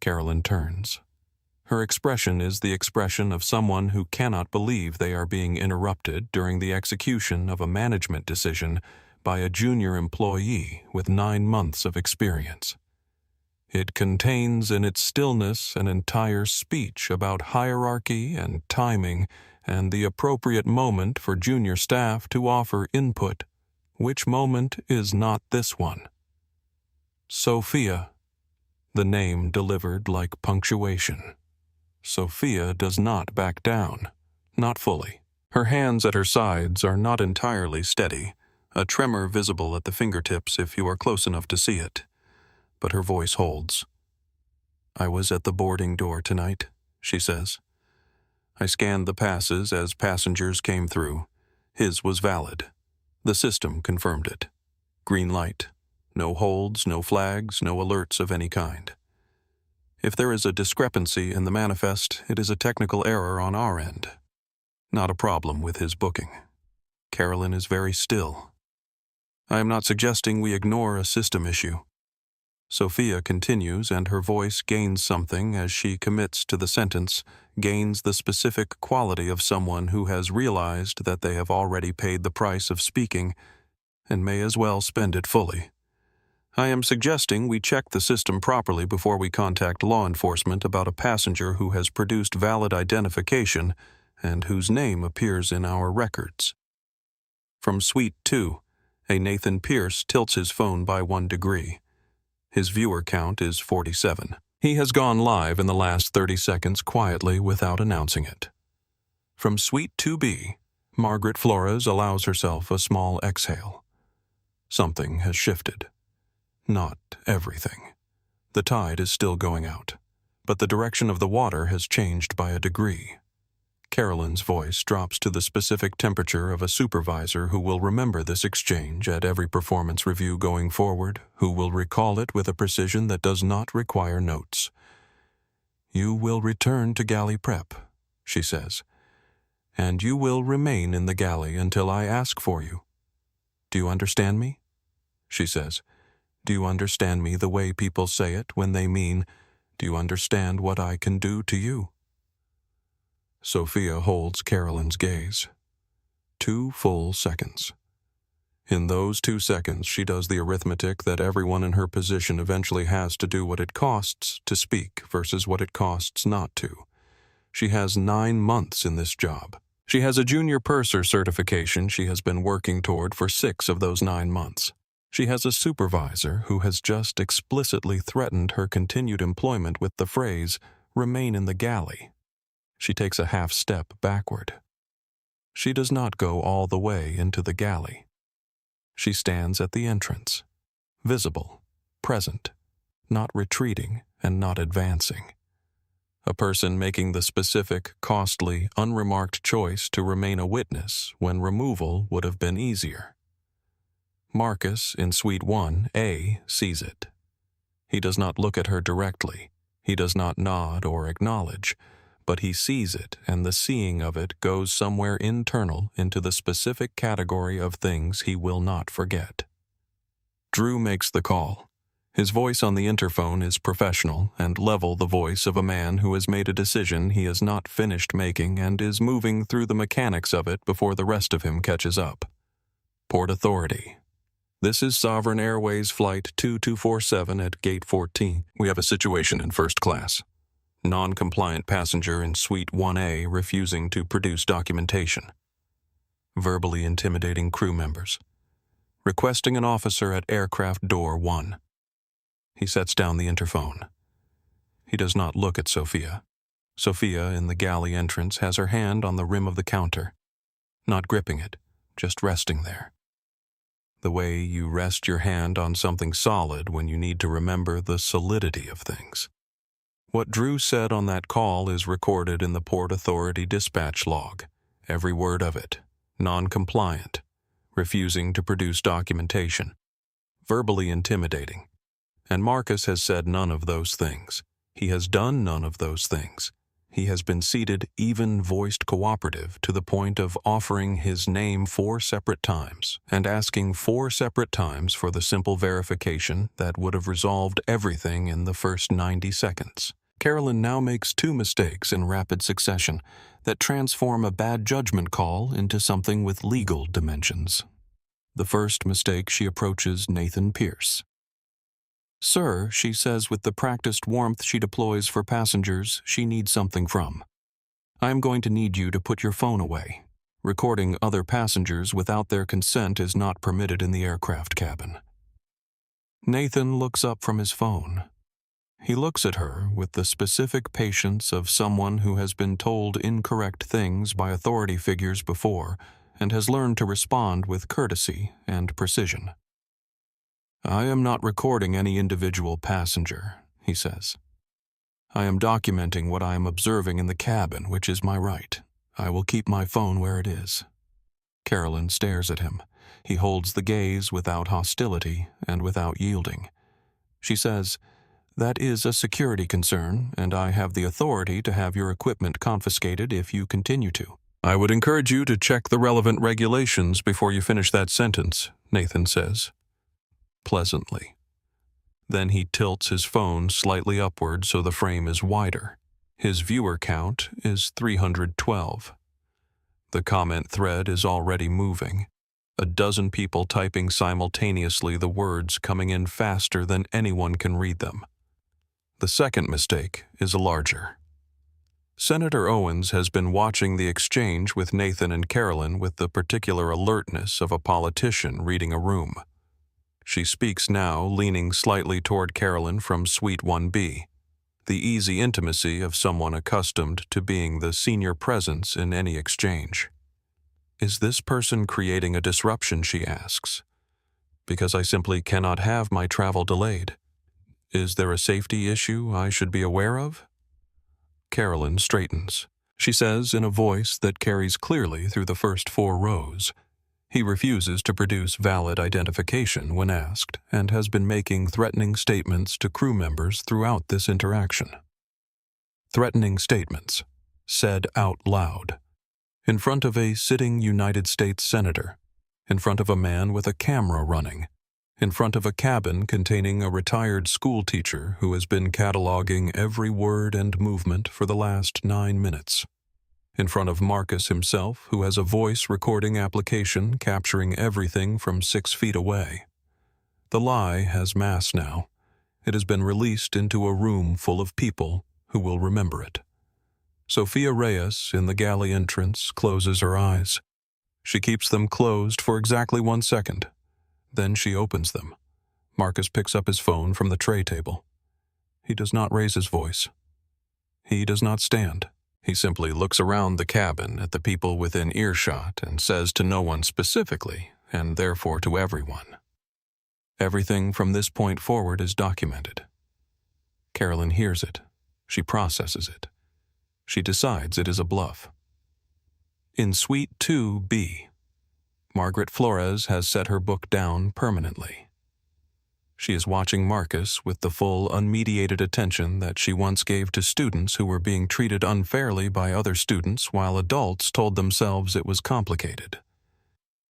Carolyn turns. Her expression is the expression of someone who cannot believe they are being interrupted during the execution of a management decision by a junior employee with 9 months of experience. It contains in its stillness an entire speech about hierarchy and timing and the appropriate moment for junior staff to offer input, which moment is not this one. Sophia, the name delivered like punctuation. Sophia does not back down, not fully. Her hands at her sides are not entirely steady, a tremor visible at the fingertips if you are close enough to see it. But her voice holds. I was at the boarding door tonight, she says. I scanned the passes as passengers came through. His was valid. The system confirmed it. Green light. No holds, no flags, no alerts of any kind. If there is a discrepancy in the manifest, it is a technical error on our end. Not a problem with his booking. Carolyn is very still. I am not suggesting we ignore a system issue. Sophia continues, and her voice gains something as she commits to the sentence, gains the specific quality of someone who has realized that they have already paid the price of speaking and may as well spend it fully. I am suggesting we check the system properly before we contact law enforcement about a passenger who has produced valid identification and whose name appears in our records. From Suite 2, a Nathan Pierce tilts his phone by 1 degree. His viewer count is 47. He has gone live in the last 30 seconds quietly without announcing it. From Suite 2B, Margaret Flores allows herself a small exhale. Something has shifted. Not everything. The tide is still going out, but the direction of the water has changed by a degree. Carolyn's voice drops to the specific temperature of a supervisor who will remember this exchange at every performance review going forward, who will recall it with a precision that does not require notes. You will return to galley prep, she says, and you will remain in the galley until I ask for you. Do you understand me? She says. Do you understand me the way people say it when they mean, do you understand what I can do to you? Sophia holds Carolyn's gaze. 2 full seconds. In those 2 seconds, she does the arithmetic that everyone in her position eventually has to do what it costs to speak versus what it costs not to. She has 9 months in this job. She has a junior purser certification she has been working toward for 6 of those 9 months. She has a supervisor who has just explicitly threatened her continued employment with the phrase, remain in the galley. She takes a half step backward. She does not go all the way into the galley. She stands at the entrance, visible, present, not retreating and not advancing. A person making the specific, costly, unremarked choice to remain a witness when removal would have been easier. Marcus in Suite 1A sees it. He does not look at her directly. He does not nod or acknowledge, but he sees it, and the seeing of it goes somewhere internal into the specific category of things he will not forget. Drew makes the call. His voice on the interphone is professional and level, the voice of a man who has made a decision he has not finished making and is moving through the mechanics of it before the rest of him catches up. Port Authority. This is Sovereign Airways Flight 2247 at Gate 14. We have a situation in first class. Non-compliant passenger in Suite 1A refusing to produce documentation. Verbally intimidating crew members. Requesting an officer at aircraft door 1. He sets down the interphone. He does not look at Sophia. Sophia in the galley entrance has her hand on the rim of the counter. Not gripping it, just resting there. The way you rest your hand on something solid when you need to remember the solidity of things. What Drew said on that call is recorded in the Port Authority dispatch log, every word of it. Non-compliant, refusing to produce documentation, verbally intimidating. And Marcus has said none of those things. He has done none of those things. He has been seated even-voiced cooperative to the point of offering his name 4 separate times and asking 4 separate times for the simple verification that would have resolved everything in the first 90 seconds. Carolyn now makes 2 mistakes in rapid succession that transform a bad judgment call into something with legal dimensions. The first mistake, she approaches Nathan Pierce. "Sir," she says with the practiced warmth she deploys for passengers she needs something from, "I am going to need you to put your phone away. Recording other passengers without their consent is not permitted in the aircraft cabin." Nathan looks up from his phone. He looks at her with the specific patience of someone who has been told incorrect things by authority figures before and has learned to respond with courtesy and precision. "I am not recording any individual passenger," he says. "I am documenting what I am observing in the cabin, which is my right. I will keep my phone where it is." Carolyn stares at him. He holds the gaze without hostility and without yielding. She says, "That is a security concern, and I have the authority to have your equipment confiscated if you continue to." "I would encourage you to check the relevant regulations before you finish that sentence," Nathan says, pleasantly. Then he tilts his phone slightly upward so the frame is wider. His viewer count is 312. The comment thread is already moving. A dozen people typing simultaneously, the words coming in faster than anyone can read them. The second mistake is larger. Senator Owens has been watching the exchange with Nathan and Carolyn with the particular alertness of a politician reading a room. She speaks now, leaning slightly toward Carolyn from Suite 1B, the easy intimacy of someone accustomed to being the senior presence in any exchange. "Is this person creating a disruption?" she asks. "Because I simply cannot have my travel delayed. Is there a safety issue I should be aware of?" Carolyn straightens. She says in a voice that carries clearly through the first 4 rows. He refuses to produce valid identification when asked and has been making threatening statements to crew members throughout this interaction. Threatening statements, said out loud, in front of a sitting United States senator, in front of a man with a camera running, in front of a cabin containing a retired school teacher who has been cataloging every word and movement for the last 9 minutes. In front of Marcus himself, who has a voice recording application capturing everything from 6 feet away. The lie has mass now. It has been released into a room full of people who will remember it. Sophia Reyes, in the galley entrance, closes her eyes. She keeps them closed for exactly 1 second. Then she opens them. Marcus picks up his phone from the tray table. He does not raise his voice. He does not stand. He simply looks around the cabin at the people within earshot and says to no one specifically, and therefore to everyone. Everything from this point forward is documented. Carolyn hears it. She processes it. She decides it is a bluff. In Suite 2B, Margaret Flores has set her book down permanently. She is watching Marcus with the full, unmediated attention that she once gave to students who were being treated unfairly by other students while adults told themselves it was complicated.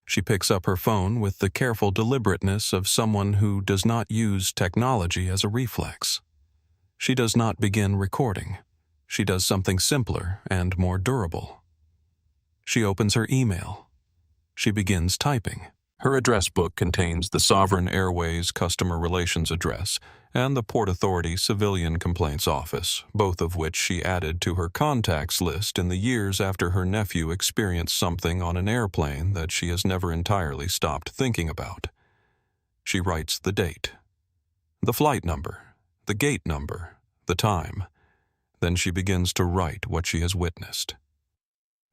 She picks up her phone with the careful deliberateness of someone who does not use technology as a reflex. She does not begin recording. She does something simpler and more durable. She opens her email. She begins typing. Her address book contains the Sovereign Airways Customer Relations address and the Port Authority Civilian Complaints Office, both of which she added to her contacts list in the years after her nephew experienced something on an airplane that she has never entirely stopped thinking about. She writes the date, the flight number, the gate number, the time. Then she begins to write what she has witnessed.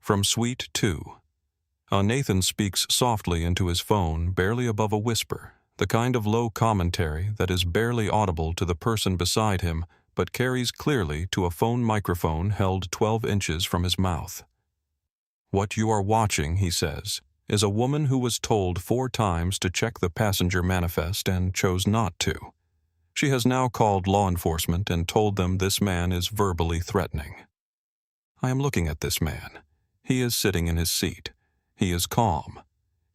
From Suite 2. Nathan speaks softly into his phone, barely above a whisper, the kind of low commentary that is barely audible to the person beside him, but carries clearly to a phone microphone held 12 inches from his mouth. "What you are watching," he says, "is a woman who was told 4 times to check the passenger manifest and chose not to. She has now called law enforcement and told them this man is verbally threatening." I am looking at this man. He is sitting in his seat. He is calm.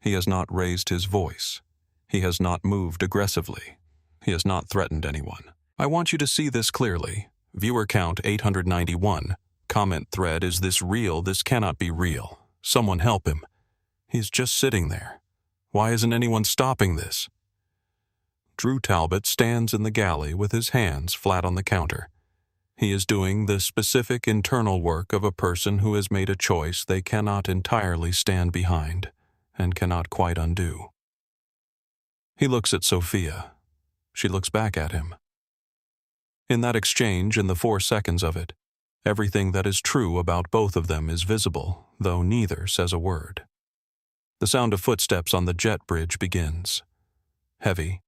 He has not raised his voice. He has not moved aggressively. He has not threatened anyone. I want you to see this clearly. Viewer count 891. Comment thread, is this real? This cannot be real. Someone help him. He's just sitting there. Why isn't anyone stopping this? Drew Talbot stands in the galley with his hands flat on the counter. He is doing the specific internal work of a person who has made a choice they cannot entirely stand behind and cannot quite undo. He looks at Sophia. She looks back at him. In that exchange, in the 4 seconds of it, everything that is true about both of them is visible, though neither says a word. The sound of footsteps on the jet bridge begins. Heavy,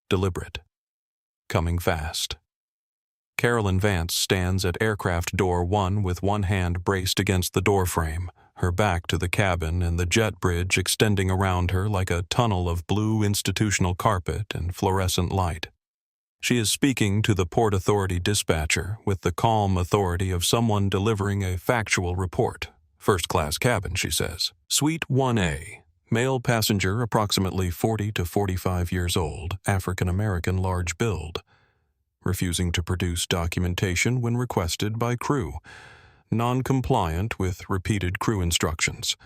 deliberate, coming fast. Carolyn Vance stands at aircraft door 1 with one hand braced against the doorframe, her back to the cabin and the jet bridge extending around her like a tunnel of blue institutional carpet and fluorescent light. She is speaking to the Port Authority dispatcher with the calm authority of someone delivering a factual report. First-class cabin, she says. Suite 1A. Male passenger approximately 40 to 45 years old, African-American large build. Refusing to produce documentation when requested by crew. Non-compliant with repeated crew instructions.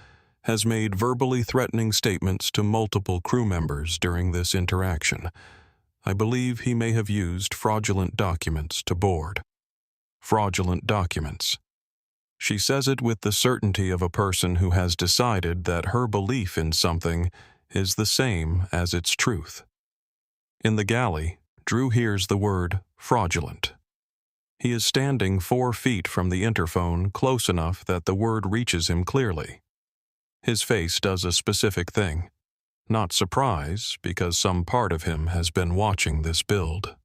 Has made verbally threatening statements to multiple crew members during this interaction. I believe he may have used fraudulent documents to board. Fraudulent documents. She says it with the certainty of a person who has decided that her belief in something is the same as its truth. In the galley, Drew hears the word fraudulent. He is standing 4 feet from the interphone, close enough that the word reaches him clearly. His face does a specific thing. Not surprise, because some part of him has been watching this build.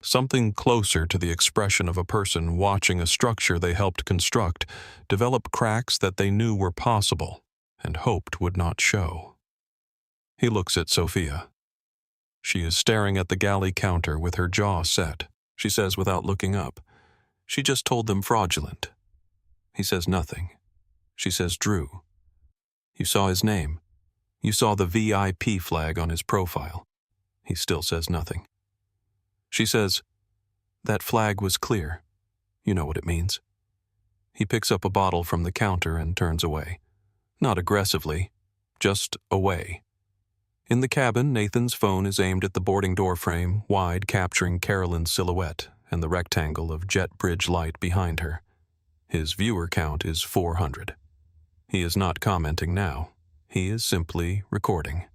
Something closer to the expression of a person watching a structure they helped construct develop cracks that they knew were possible and hoped would not show. He looks at Sophia. She is staring at the galley counter with her jaw set. She says without looking up, "She just told them fraudulent." He says nothing. She says, "Drew, you saw his name. You saw the VIP flag on his profile." He still says nothing. She says, "That flag was clear. You know what it means." He picks up a bottle from the counter and turns away. Not aggressively, just away. In the cabin, Nathan's phone is aimed at the boarding door frame, wide capturing Carolyn's silhouette and the rectangle of jet bridge light behind her. His viewer count is 400. He is not commenting now. He is simply recording.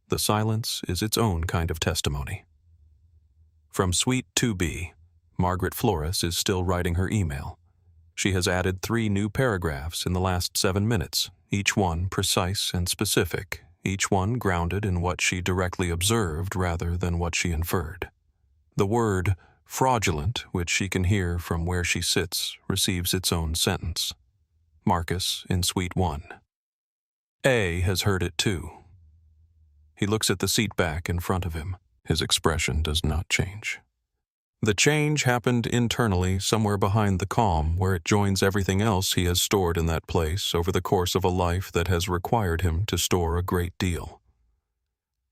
The silence is its own kind of testimony. From Suite 2B, Margaret Flores is still writing her email. She has added 3 new paragraphs in the last 7 minutes, each one precise and specific, each one grounded in what she directly observed rather than what she inferred. The word fraudulent, which she can hear from where she sits, receives its own sentence. Marcus in Suite 1. A has heard it too. He looks at the seat back in front of him. His expression does not change. The change happened internally somewhere behind the calm, where it joins everything else he has stored in that place over the course of a life that has required him to store a great deal.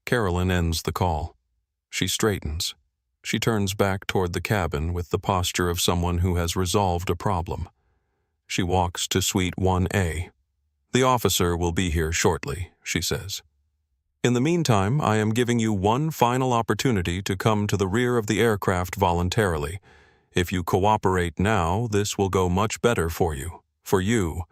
Carolyn ends the call. She straightens. She turns back toward the cabin with the posture of someone who has resolved a problem. She walks to Suite 1A. "The officer will be here shortly," she says. "In the meantime, I am giving you one final opportunity to come to the rear of the aircraft voluntarily. If you cooperate now, this will go much better for you. For you."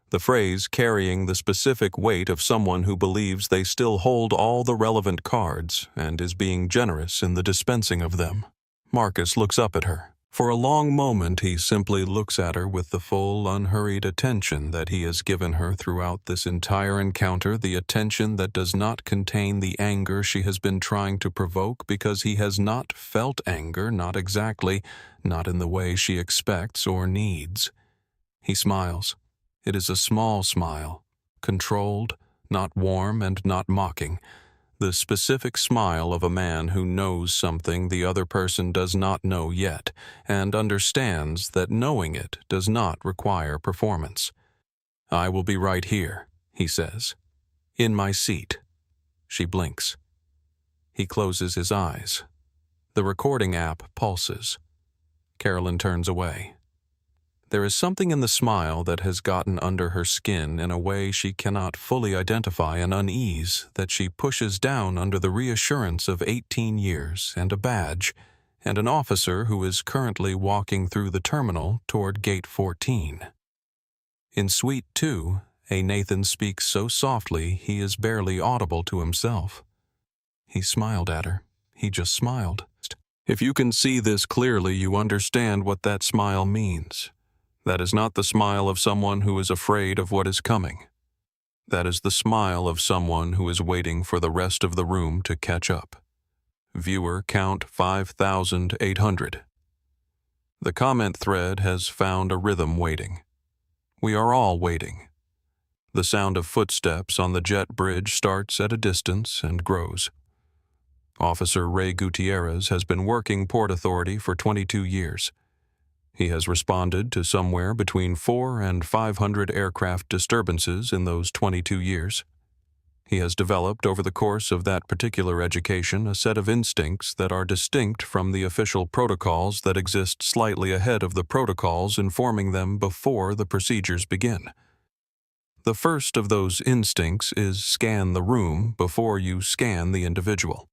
The phrase carrying the specific weight of someone who believes they still hold all the relevant cards and is being generous in the dispensing of them. Marcus looks up at her. For a long moment he simply looks at her with the full, unhurried attention that he has given her throughout this entire encounter, the attention that does not contain the anger she has been trying to provoke because he has not felt anger, not exactly, not in the way she expects or needs. He smiles. It is a small smile, controlled, not warm and not mocking. the specific smile of a man who knows something the other person does not know yet, and understands that knowing it does not require performance. "I will be right here," he says. "In my seat." She blinks. He closes his eyes. The recording app pulses. Carolyn turns away. There is something in the smile that has gotten under her skin in a way she cannot fully identify, an unease that she pushes down under the reassurance of 18 years and a badge, and an officer who is currently walking through the terminal toward Gate 14. In Suite 2, A. Nathan speaks so softly he is barely audible to himself. He smiled at her. He just smiled. If you can see this clearly, you understand what that smile means. That is not the smile of someone who is afraid of what is coming. That is the smile of someone who is waiting for the rest of the room to catch up. Viewer count 5,800. The comment thread has found a rhythm waiting. We are all waiting. The sound of footsteps on the jet bridge starts at a distance and grows. Officer Ray Gutierrez has been working Port Authority for 22 years. He has responded to somewhere between 400 and 500 aircraft disturbances in those 22 years. He has developed over the course of that particular education a set of instincts that are distinct from the official protocols that exist slightly ahead of the protocols informing them before the procedures begin. The first of those instincts is scan the room before you scan the individual.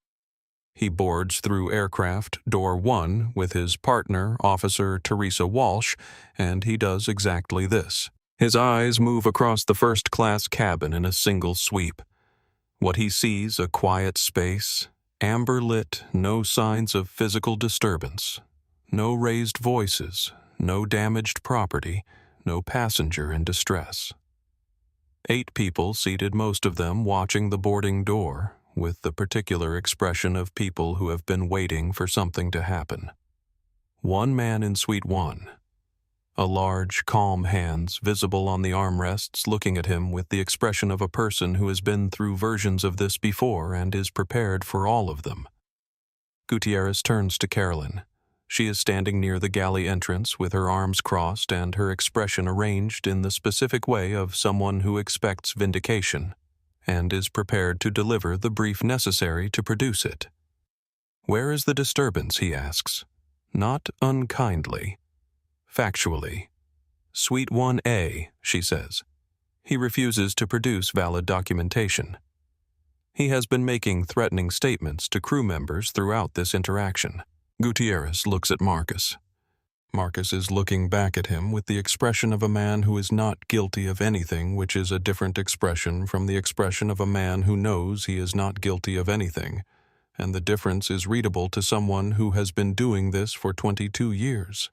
He boards through aircraft door 1 with his partner, Officer Teresa Walsh, and he does exactly this. His eyes move across the first-class cabin in a single sweep. What he sees, a quiet space, amber-lit, no signs of physical disturbance, no raised voices, no damaged property, no passenger in distress. 8 people seated, most of them watching the boarding door, with the particular expression of people who have been waiting for something to happen. One man in Suite 1. A large, calm hands visible on the armrests looking at him with the expression of a person who has been through versions of this before and is prepared for all of them. Gutierrez turns to Carolyn. She is standing near the galley entrance with her arms crossed and her expression arranged in the specific way of someone who expects vindication and is prepared to deliver the brief necessary to produce it. "Where is the disturbance?" he asks. Not unkindly. Factually. "Suite 1A, she says. He refuses to produce valid documentation. He has been making threatening statements to crew members throughout this interaction. Gutierrez looks at Marcus. Marcus is looking back at him with the expression of a man who is not guilty of anything, which is a different expression from the expression of a man who knows he is not guilty of anything, and the difference is readable to someone who has been doing this for 22 years.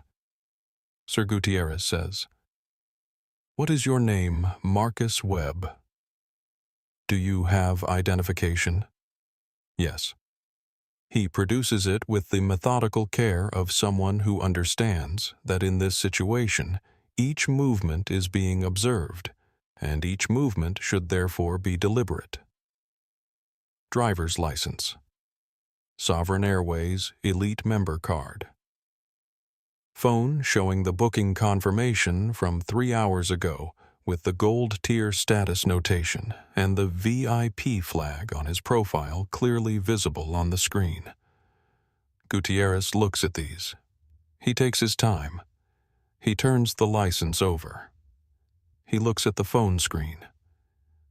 Sir Gutierrez says, "What is your name, Marcus Webb? Do you have identification?" "Yes." He produces it with the methodical care of someone who understands that in this situation, each movement is being observed, and each movement should therefore be deliberate. Driver's license. Sovereign Airways Elite Member Card. Phone showing the booking confirmation from 3 hours ago with the gold tier status notation and the VIP flag on his profile clearly visible on the screen. Gutierrez looks at these. He takes his time. He turns the license over. He looks at the phone screen.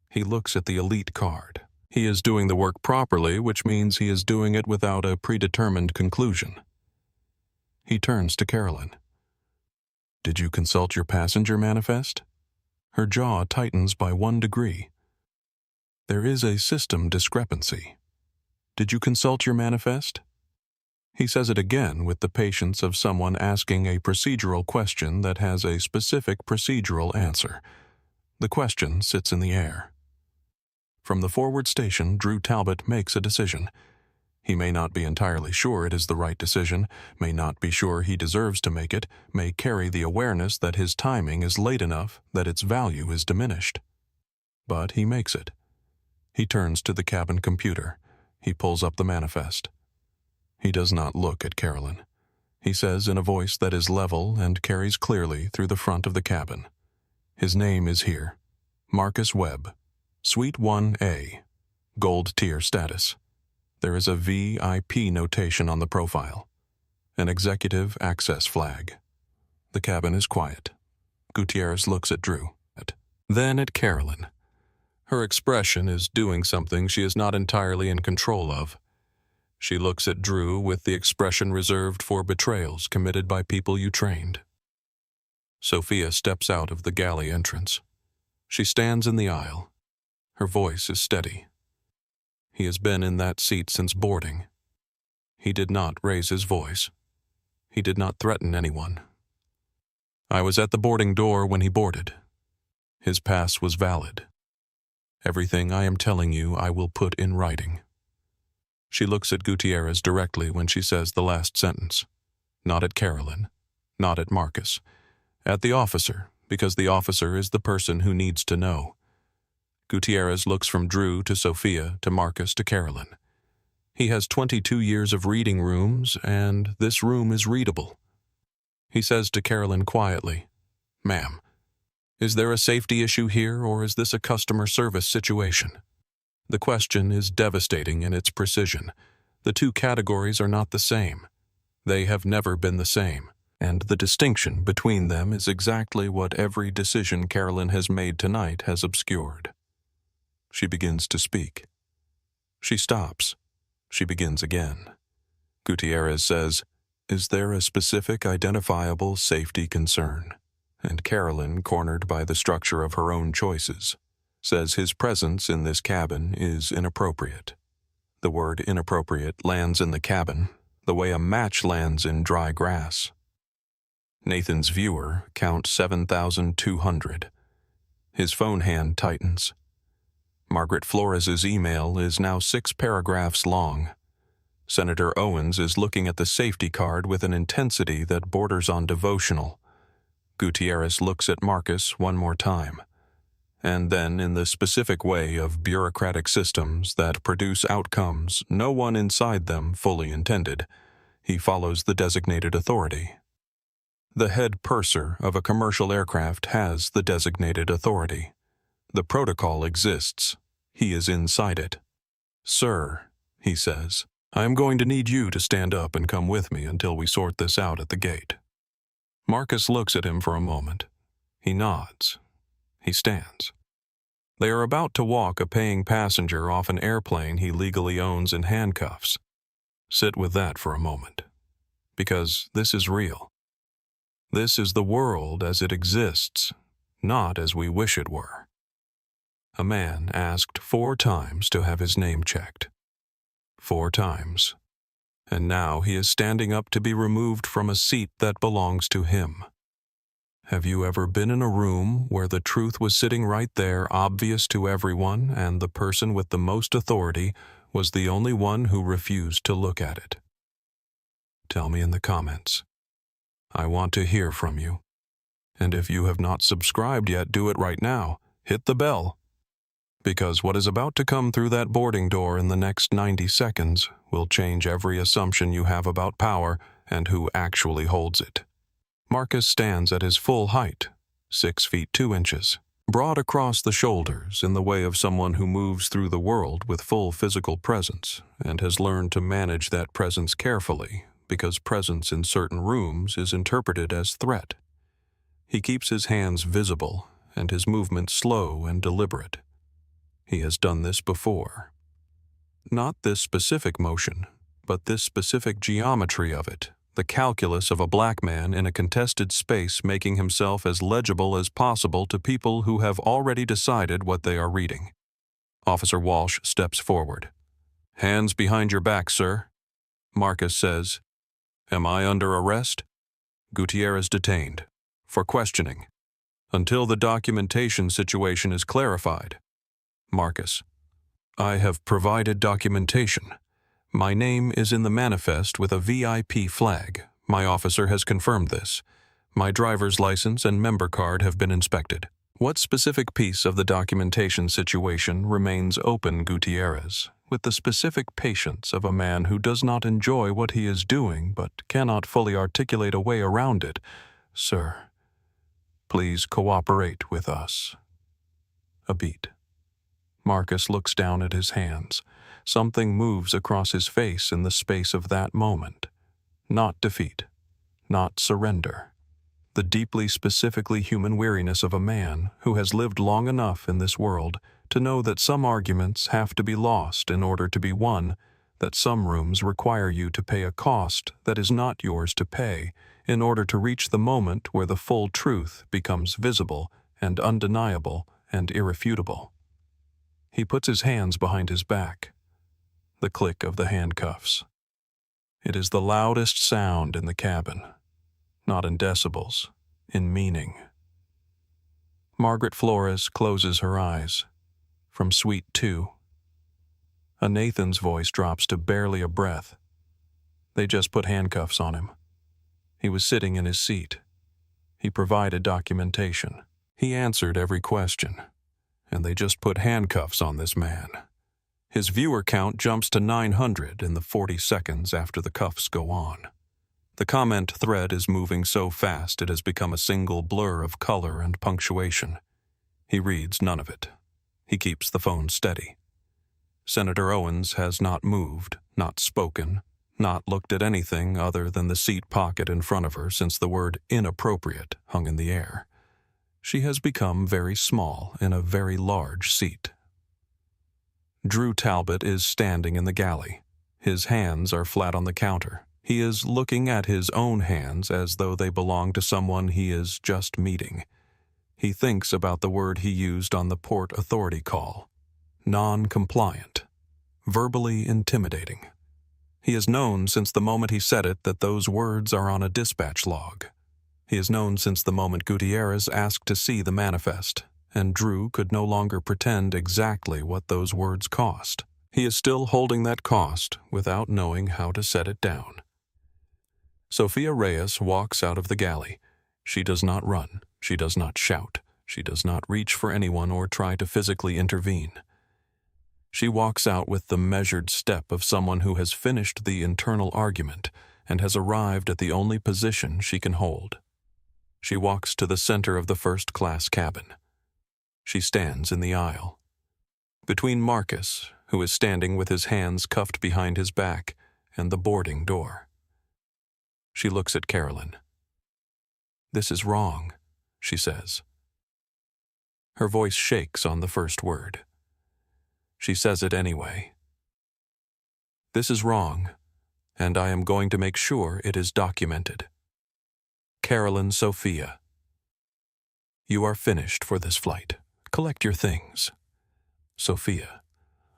He looks at the elite card. He is doing the work properly, which means he is doing it without a predetermined conclusion. He turns to Carolyn. "Did you consult your passenger manifest?" Her jaw tightens by 1 degree. There is a system discrepancy. "Did you consult your manifest?" He says it again with the patience of someone asking a procedural question that has a specific procedural answer. The question sits in the air. From the forward station, Drew Talbot makes a decision. He may not be entirely sure it is the right decision, may not be sure he deserves to make it, may carry the awareness that his timing is late enough that its value is diminished. But he makes it. He turns to the cabin computer, He pulls up the manifest. He does not look at Carolyn. He says in a voice that is level and carries clearly through the front of the cabin. His name is here. Marcus Webb. Suite 1A. Gold tier status. There is a VIP notation on the profile. An executive access flag. The cabin is quiet. Gutierrez looks at Drew. Then at Carolyn. Her expression is doing something she is not entirely in control of. She looks at Drew with the expression reserved for betrayals committed by people you trained. Sophia steps out of the galley entrance. She stands in the aisle. Her voice is steady. He has been in that seat since boarding. He did not raise his voice. He did not threaten anyone. I was at the boarding door when he boarded. His pass was valid. Everything I am telling you I will put in writing. She looks at Gutierrez directly when she says the last sentence. Not at Carolyn. Not at Marcus. At the officer, because the officer is the person who needs to know. Gutierrez looks from Drew to Sophia to Marcus to Carolyn. He has 22 years of reading rooms, and this room is readable. He says to Carolyn quietly, "Ma'am, is there a safety issue here, or is this a customer service situation?" The question is devastating in its precision. The two categories are not the same. They have never been the same, and the distinction between them is exactly what every decision Carolyn has made tonight has obscured. She begins to speak. She stops. She begins again. Gutierrez says, "Is there a specific identifiable safety concern?" And Carolyn, cornered by the structure of her own choices, says his presence in this cabin is inappropriate. The word inappropriate lands in the cabin the way a match lands in dry grass. Nathan's viewer counts 7,200. His phone hand tightens. Margaret Flores's email is now 6 paragraphs long. Senator Owens is looking at the safety card with an intensity that borders on devotional. Gutierrez looks at Marcus one more time. And then, in the specific way of bureaucratic systems that produce outcomes no one inside them fully intended, he follows the designated authority. The head purser of a commercial aircraft has the designated authority. The protocol exists. He is inside it. "Sir," he says, "I am going to need you to stand up and come with me until we sort this out at the gate." Marcus looks at him for a moment. He nods. He stands. They are about to walk a paying passenger off an airplane he legally owns in handcuffs. Sit with that for a moment. Because this is real. This is the world as it exists, not as we wish it were. A man asked 4 times to have his name checked. 4 times. And now he is standing up to be removed from a seat that belongs to him. Have you ever been in a room where the truth was sitting right there, obvious to everyone, and the person with the most authority was the only one who refused to look at it? Tell me in the comments. I want to hear from you. And if you have not subscribed yet, do it right now. Hit the bell. Because what is about to come through that boarding door in the next 90 seconds will change every assumption you have about power and who actually holds it. Marcus stands at his full height, 6 feet 2 inches, broad across the shoulders in the way of someone who moves through the world with full physical presence and has learned to manage that presence carefully because presence in certain rooms is interpreted as threat. He keeps his hands visible and his movements slow and deliberate. He has done this before. Not this specific motion, but this specific geometry of it, the calculus of a black man in a contested space making himself as legible as possible to people who have already decided what they are reading. Officer Walsh steps forward. "Hands behind your back, sir." Marcus says, "Am I under arrest?" Gutierrez detained. For questioning. Until the documentation situation is clarified. Marcus, I have provided documentation. My name is in the manifest with a VIP flag. My officer has confirmed this. My driver's license and member card have been inspected. What specific piece of the documentation situation remains open, Gutierrez, with the specific patience of a man who does not enjoy what he is doing but cannot fully articulate a way around it. "Sir, please cooperate with us." A beat. Marcus looks down at his hands. Something moves across his face in the space of that moment. Not defeat. Not surrender. The deeply specifically human weariness of a man who has lived long enough in this world to know that some arguments have to be lost in order to be won, that some rooms require you to pay a cost that is not yours to pay in order to reach the moment where the full truth becomes visible and undeniable and irrefutable. He puts his hands behind his back. The click of the handcuffs. It is the loudest sound in the cabin, not in decibels, in meaning. Margaret Flores closes her eyes. From Suite 2. A Nathan's voice drops to barely a breath. They just put handcuffs on him. He was sitting in his seat. He provided documentation. He answered every question. And they just put handcuffs on this man. His viewer count jumps to 900 in the 40 seconds after the cuffs go on. The comment thread is moving so fast it has become a single blur of color and punctuation. He reads none of it. He keeps the phone steady. Senator Owens has not moved, not spoken, not looked at anything other than the seat pocket in front of her since the word inappropriate hung in the air. She has become very small in a very large seat. Drew Talbot is standing in the galley. His hands are flat on the counter. He is looking at his own hands as though they belong to someone he is just meeting. He thinks about the word he used on the Port Authority call. Non-compliant. Verbally intimidating. He has known since the moment he said it that those words are on a dispatch log. He has known since the moment Gutierrez asked to see the manifest, and Drew could no longer pretend exactly what those words cost. He is still holding that cost without knowing how to set it down. Sophia Reyes walks out of the galley. She does not run. She does not shout. She does not reach for anyone or try to physically intervene. She walks out with the measured step of someone who has finished the internal argument and has arrived at the only position she can hold. She walks to the center of the first-class cabin. She stands in the aisle. Between Marcus, who is standing with his hands cuffed behind his back, and the boarding door. She looks at Carolyn. "This is wrong," she says. Her voice shakes on the first word. She says it anyway. "This is wrong, and I am going to make sure it is documented. Carolyn Sophia, you are finished for this flight. Collect your things." Sophia,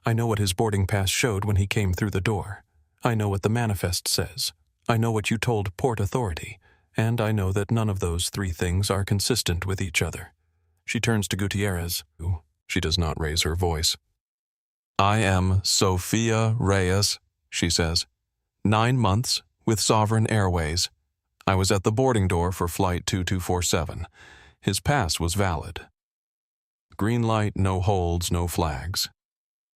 "I know what his boarding pass showed when he came through the door. I know what the manifest says. I know what you told Port Authority, and I know that none of those three things are consistent with each other." She turns to Gutierrez. She does not raise her voice. "I am Sophia Reyes," she says. 9 months with Sovereign Airways. I was at the boarding door for Flight 2247. His pass was valid. Green light, no holds, no flags.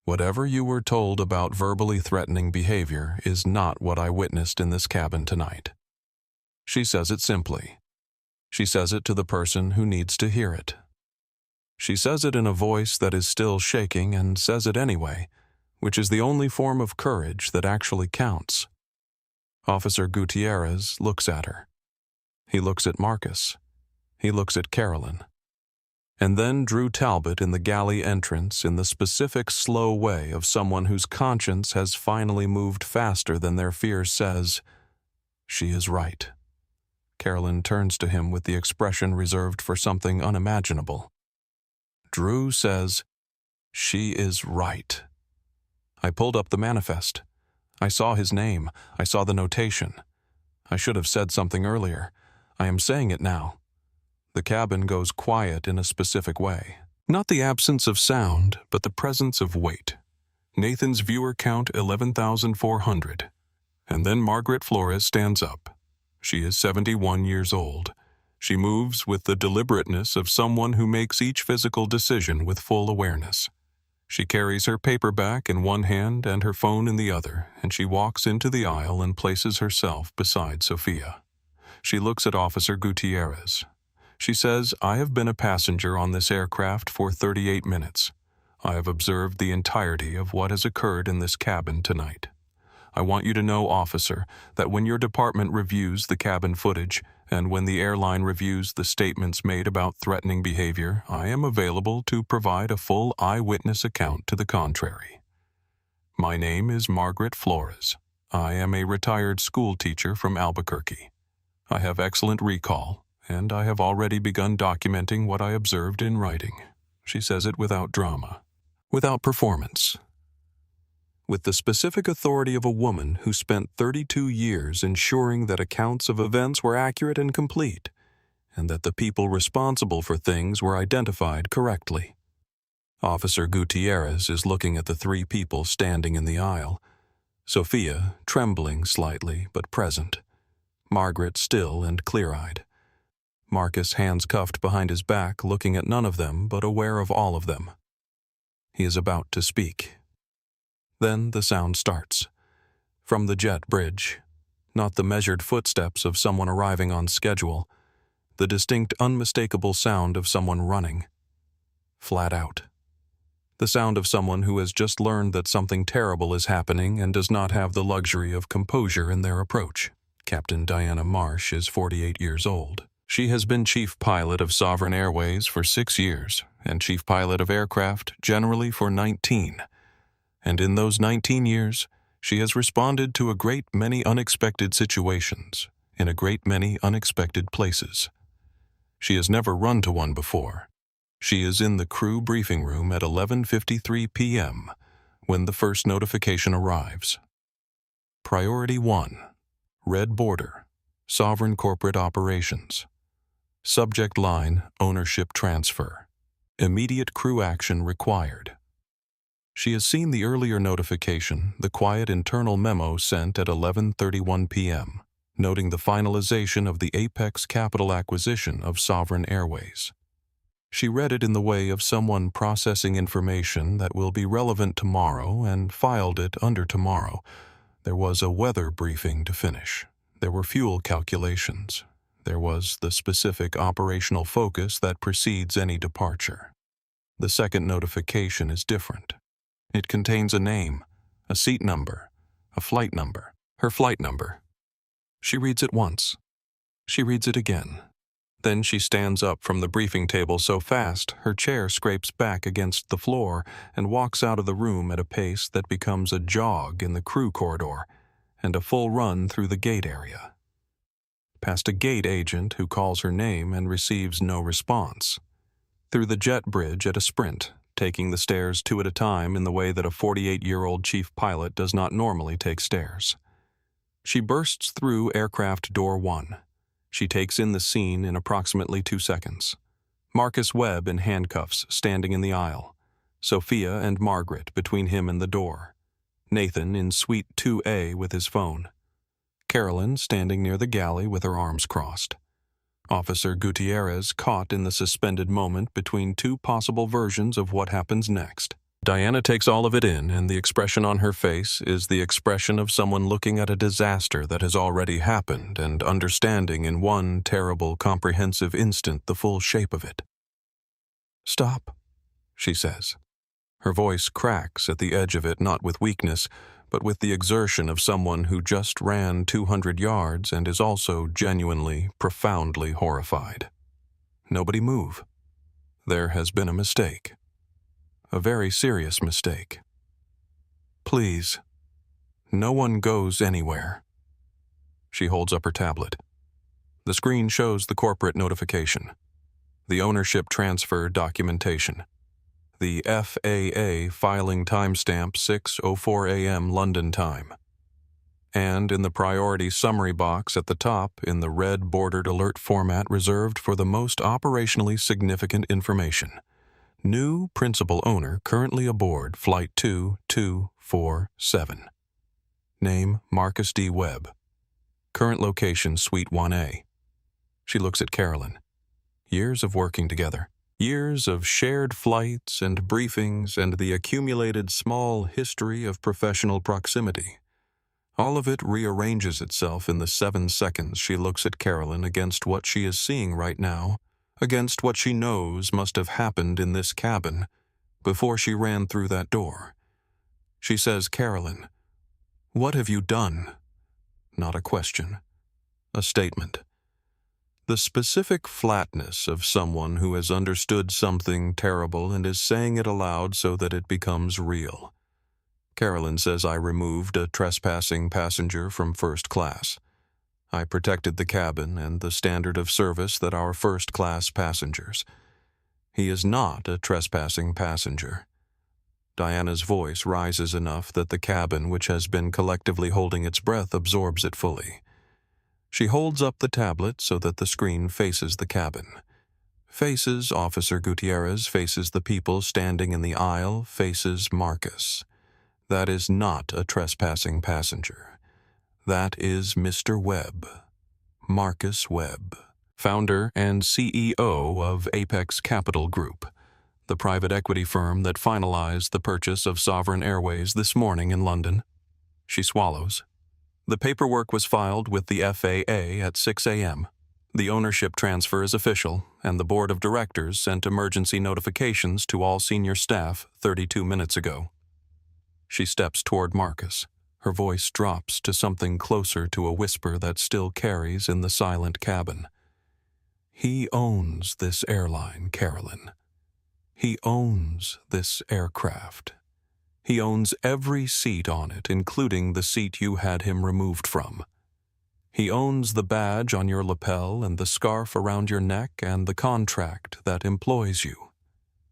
Whatever you were told about verbally threatening behavior is not what I witnessed in this cabin tonight. She says it simply. She says it to the person who needs to hear it. She says it in a voice that is still shaking and says it anyway, which is the only form of courage that actually counts. Officer Gutierrez looks at her. He looks at Marcus. He looks at Carolyn. And then Drew Talbot in the galley entrance in the specific slow way of someone whose conscience has finally moved faster than their fear says, "She is right." Carolyn turns to him with the expression reserved for something unimaginable. Drew says, "She is right." I pulled up the manifest. I saw his name. I saw the notation. I should have said something earlier. I am saying it now. The cabin goes quiet in a specific way. Not the absence of sound, but the presence of weight. Nathan's viewer count 11,400. And then Margaret Flores stands up. She is 71 years old. She moves with the deliberateness of someone who makes each physical decision with full awareness. She carries her paperback in one hand and her phone in the other, and she walks into the aisle and places herself beside Sophia. She looks at Officer Gutierrez. She says, "I have been a passenger on this aircraft for 38 minutes. I have observed the entirety of what has occurred in this cabin tonight. I want you to know, officer, that when your department reviews the cabin footage and when the airline reviews the statements made about threatening behavior, I am available to provide a full eyewitness account to the contrary. My name is Margaret Flores. I am a retired school teacher from Albuquerque. I have excellent recall, and I have already begun documenting what I observed in writing." She says it without drama, without performance, with the specific authority of a woman who spent 32 years ensuring that accounts of events were accurate and complete, and that the people responsible for things were identified correctly. Officer Gutierrez is looking at the three people standing in the aisle. Sophia, trembling slightly but present. Margaret, still and clear-eyed. Marcus, hands cuffed behind his back, looking at none of them but aware of all of them. He is about to speak. Then the sound starts. From the jet bridge. Not the measured footsteps of someone arriving on schedule. The distinct, unmistakable sound of someone running. Flat out. The sound of someone who has just learned that something terrible is happening and does not have the luxury of composure in their approach. Captain Diana Marsh is 48 years old. She has been chief pilot of Sovereign Airways for 6 years and chief pilot of aircraft generally for 19. And in those 19 years, she has responded to a great many unexpected situations in a great many unexpected places. She has never run to one before. She is in the crew briefing room at 11:53 p.m. when the first notification arrives. Priority 1. Red border. Sovereign corporate operations. Subject line, ownership transfer. Immediate crew action required. She has seen the earlier notification, the quiet internal memo sent at 11:31 p.m., noting the finalization of the Apex Capital acquisition of Sovereign Airways. She read it in the way of someone processing information that will be relevant tomorrow and filed it under tomorrow. There was a weather briefing to finish. There were fuel calculations. There was the specific operational focus that precedes any departure. The second notification is different. It contains a name, a seat number, a flight number, her flight number. She reads it once. She reads it again. Then she stands up from the briefing table so fast her chair scrapes back against the floor and walks out of the room at a pace that becomes a jog in the crew corridor and a full run through the gate area. Past a gate agent who calls her name and receives no response. Through the jet bridge at a sprint, taking the stairs 2 at a time in the way that a 48-year-old chief pilot does not normally take stairs. She bursts through aircraft door 1. She takes in the scene in approximately 2 seconds. Marcus Webb in handcuffs standing in the aisle. Sophia and Margaret between him and the door. Nathan in suite 2A with his phone. Carolyn standing near the galley with her arms crossed. Officer Gutierrez caught in the suspended moment between 2 possible versions of what happens next. Diana takes all of it in, and the expression on her face is the expression of someone looking at a disaster that has already happened and understanding in one terrible, comprehensive instant the full shape of it. "Stop," she says. Her voice cracks at the edge of it, not with weakness, but with the exertion of someone who just ran 200 yards and is also genuinely, profoundly horrified. Nobody move. There has been a mistake. A very serious mistake. Please. No one goes anywhere. She holds up her tablet. The screen shows the corporate notification. The ownership transfer documentation. The FAA filing timestamp 6:04 a.m. London time. And in the priority summary box at the top, in the red bordered alert format reserved for the most operationally significant information. New principal owner currently aboard Flight 2247. Name Marcus D. Webb. Current location Suite 1A. She looks at Carolyn. Years of working together. Years of shared flights and briefings and the accumulated small history of professional proximity. All of it rearranges itself in the 7 seconds she looks at Carolyn against what she is seeing right now, against what she knows must have happened in this cabin before she ran through that door. She says, "Carolyn, what have you done?" Not a question. A statement. The specific flatness of someone who has understood something terrible and is saying it aloud so that it becomes real. Carolyn says, "I removed a trespassing passenger from first class. I protected the cabin and the standard of service that our first-class passengers. He is not a trespassing passenger." Diana's voice rises enough that the cabin, which has been collectively holding its breath, absorbs it fully. She holds up the tablet so that the screen faces the cabin. Faces Officer Gutierrez, faces the people standing in the aisle, faces Marcus. That is not a trespassing passenger. That is Mr. Webb. Marcus Webb, founder and CEO of Apex Capital Group, the private equity firm that finalized the purchase of Sovereign Airways this morning in London. She swallows. The paperwork was filed with the FAA at 6 a.m. The ownership transfer is official, and the board of directors sent emergency notifications to all senior staff 32 minutes ago. She steps toward Marcus. Her voice drops to something closer to a whisper that still carries in the silent cabin. He owns this airline, Carolyn. He owns this aircraft. He owns every seat on it, including the seat you had him removed from. He owns the badge on your lapel and the scarf around your neck and the contract that employs you.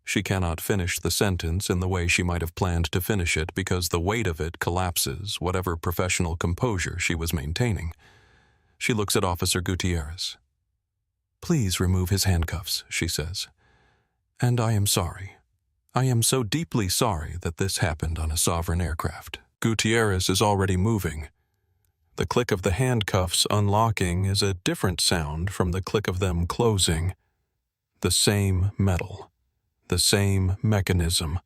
She cannot finish the sentence in the way she might have planned to finish it because the weight of it collapses whatever professional composure she was maintaining. She looks at Officer Gutierrez. "Please remove his handcuffs," she says. "And I am sorry. I am so deeply sorry that this happened on a sovereign aircraft." Gutierrez is already moving. The click of the handcuffs unlocking is a different sound from the click of them closing. The same metal, the same mechanism,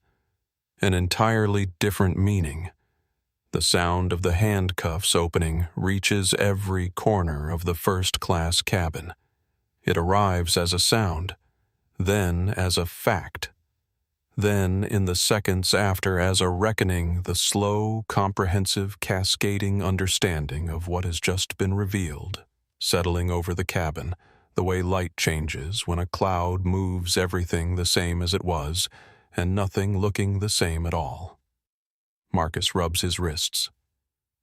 an entirely different meaning. The sound of the handcuffs opening reaches every corner of the first-class cabin. It arrives as a sound, then as a fact. Then, in the seconds after, as a reckoning, the slow, comprehensive, cascading understanding of what has just been revealed, settling over the cabin, the way light changes when a cloud moves everything the same as it was, and nothing looking the same at all. Marcus rubs his wrists.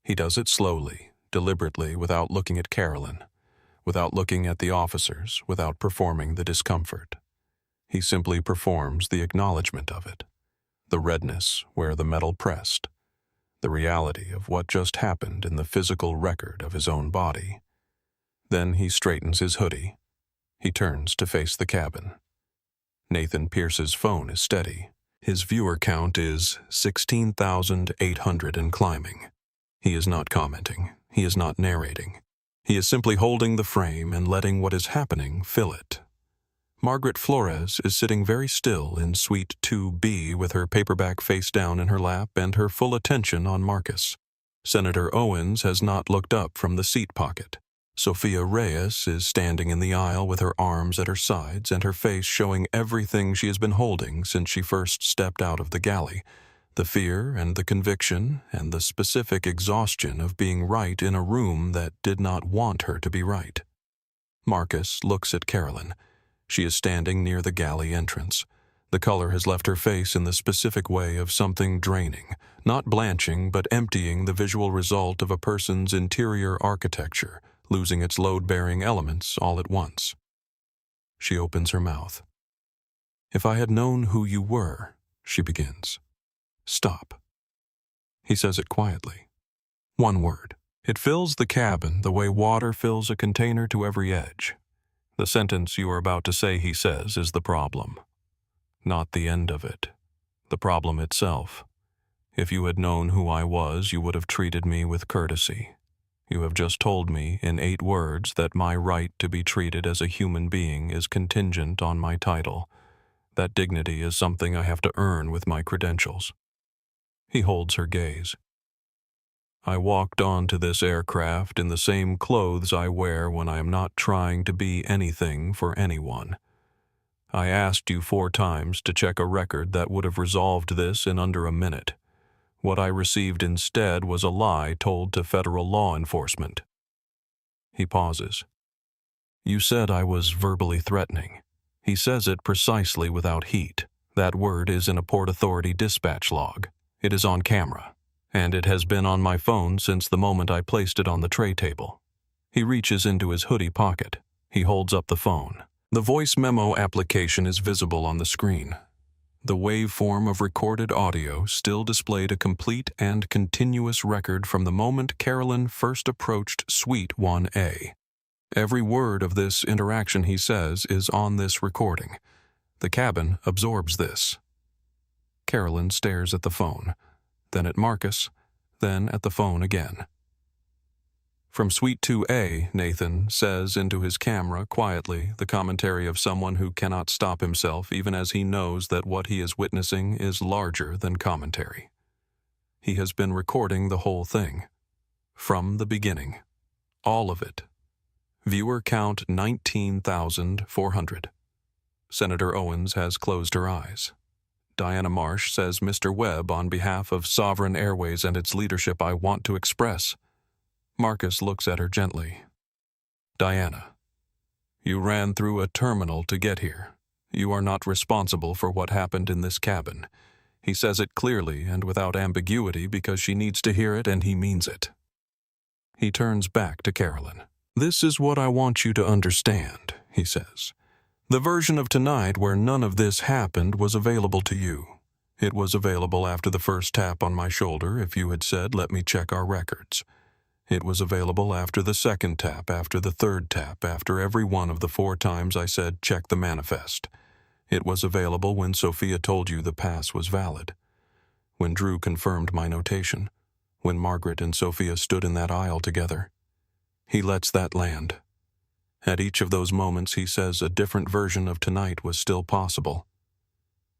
He does it slowly, deliberately, without looking at Carolyn, without looking at the officers, without performing the discomfort. He simply performs the acknowledgement of it, the redness where the metal pressed, the reality of what just happened in the physical record of his own body. Then he straightens his hoodie. He turns to face the cabin. Nathan Pierce's phone is steady. His viewer count is 16,800 and climbing. He is not commenting. He is not narrating. He is simply holding the frame and letting what is happening fill it. Margaret Flores is sitting very still in Suite 2B with her paperback face down in her lap and her full attention on Marcus. Senator Owens has not looked up from the seat pocket. Sophia Reyes is standing in the aisle with her arms at her sides and her face showing everything she has been holding since she first stepped out of the galley, the fear and the conviction and the specific exhaustion of being right in a room that did not want her to be right. Marcus looks at Carolyn. She is standing near the galley entrance. The color has left her face in the specific way of something draining, not blanching but emptying the visual result of a person's interior architecture, losing its load-bearing elements all at once. She opens her mouth. "If I had known who you were," she begins. "Stop." He says it quietly. One word. It fills the cabin the way water fills a container to every edge. The sentence you are about to say, he says, is the problem. Not the end of it. The problem itself. If you had known who I was, you would have treated me with courtesy. You have just told me in 8 words that my right to be treated as a human being is contingent on my title. That dignity is something I have to earn with my credentials. He holds her gaze. I walked onto this aircraft in the same clothes I wear when I am not trying to be anything for anyone. I asked you 4 times to check a record that would have resolved this in under a minute. What I received instead was a lie told to federal law enforcement. He pauses. You said I was verbally threatening. He says it precisely without heat. That word is in a Port Authority dispatch log. It is on camera, and it has been on my phone since the moment I placed it on the tray table. He reaches into his hoodie pocket. He holds up the phone. The voice memo application is visible on the screen. The waveform of recorded audio still displayed a complete and continuous record from the moment Carolyn first approached Suite 1A. Every word of this interaction, he says, is on this recording. The cabin absorbs this. Carolyn stares at the phone, then at Marcus, then at the phone again. From Suite 2A, Nathan says into his camera quietly the commentary of someone who cannot stop himself even as he knows that what he is witnessing is larger than commentary. He has been recording the whole thing. From the beginning. All of it. Viewer count 19,400. Senator Owens has closed her eyes. Diana Marsh says, Mr. Webb, on behalf of Sovereign Airways and its leadership, I want to express. Marcus looks at her gently. Diana, you ran through a terminal to get here. You are not responsible for what happened in this cabin. He says it clearly and without ambiguity because she needs to hear it and he means it. He turns back to Carolyn. This is what I want you to understand, he says. The version of tonight where none of this happened was available to you. It was available after the first tap on my shoulder if you had said, let me check our records. It was available after the second tap, after the third tap, after every one of the 4 times I said, check the manifest. It was available when Sophia told you the pass was valid. When Drew confirmed my notation. When Margaret and Sophia stood in that aisle together. He lets that land. At each of those moments, he says a different version of tonight was still possible.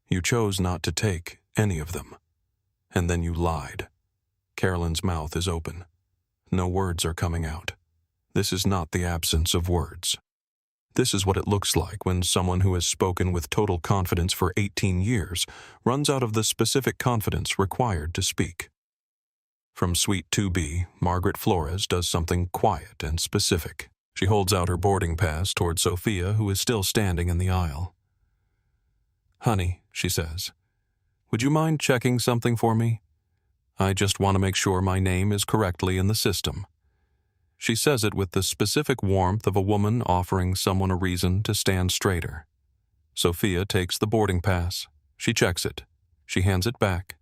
You chose not to take any of them. And then you lied. Carolyn's mouth is open. No words are coming out. This is not the absence of words. This is what it looks like when someone who has spoken with total confidence for 18 years runs out of the specific confidence required to speak. From Suite 2B, Margaret Flores does something quiet and specific. She holds out her boarding pass toward Sophia, who is still standing in the aisle. Honey, she says, would you mind checking something for me? I just want to make sure my name is correctly in the system. She says it with the specific warmth of a woman offering someone a reason to stand straighter. Sophia takes the boarding pass. She checks it. She hands it back.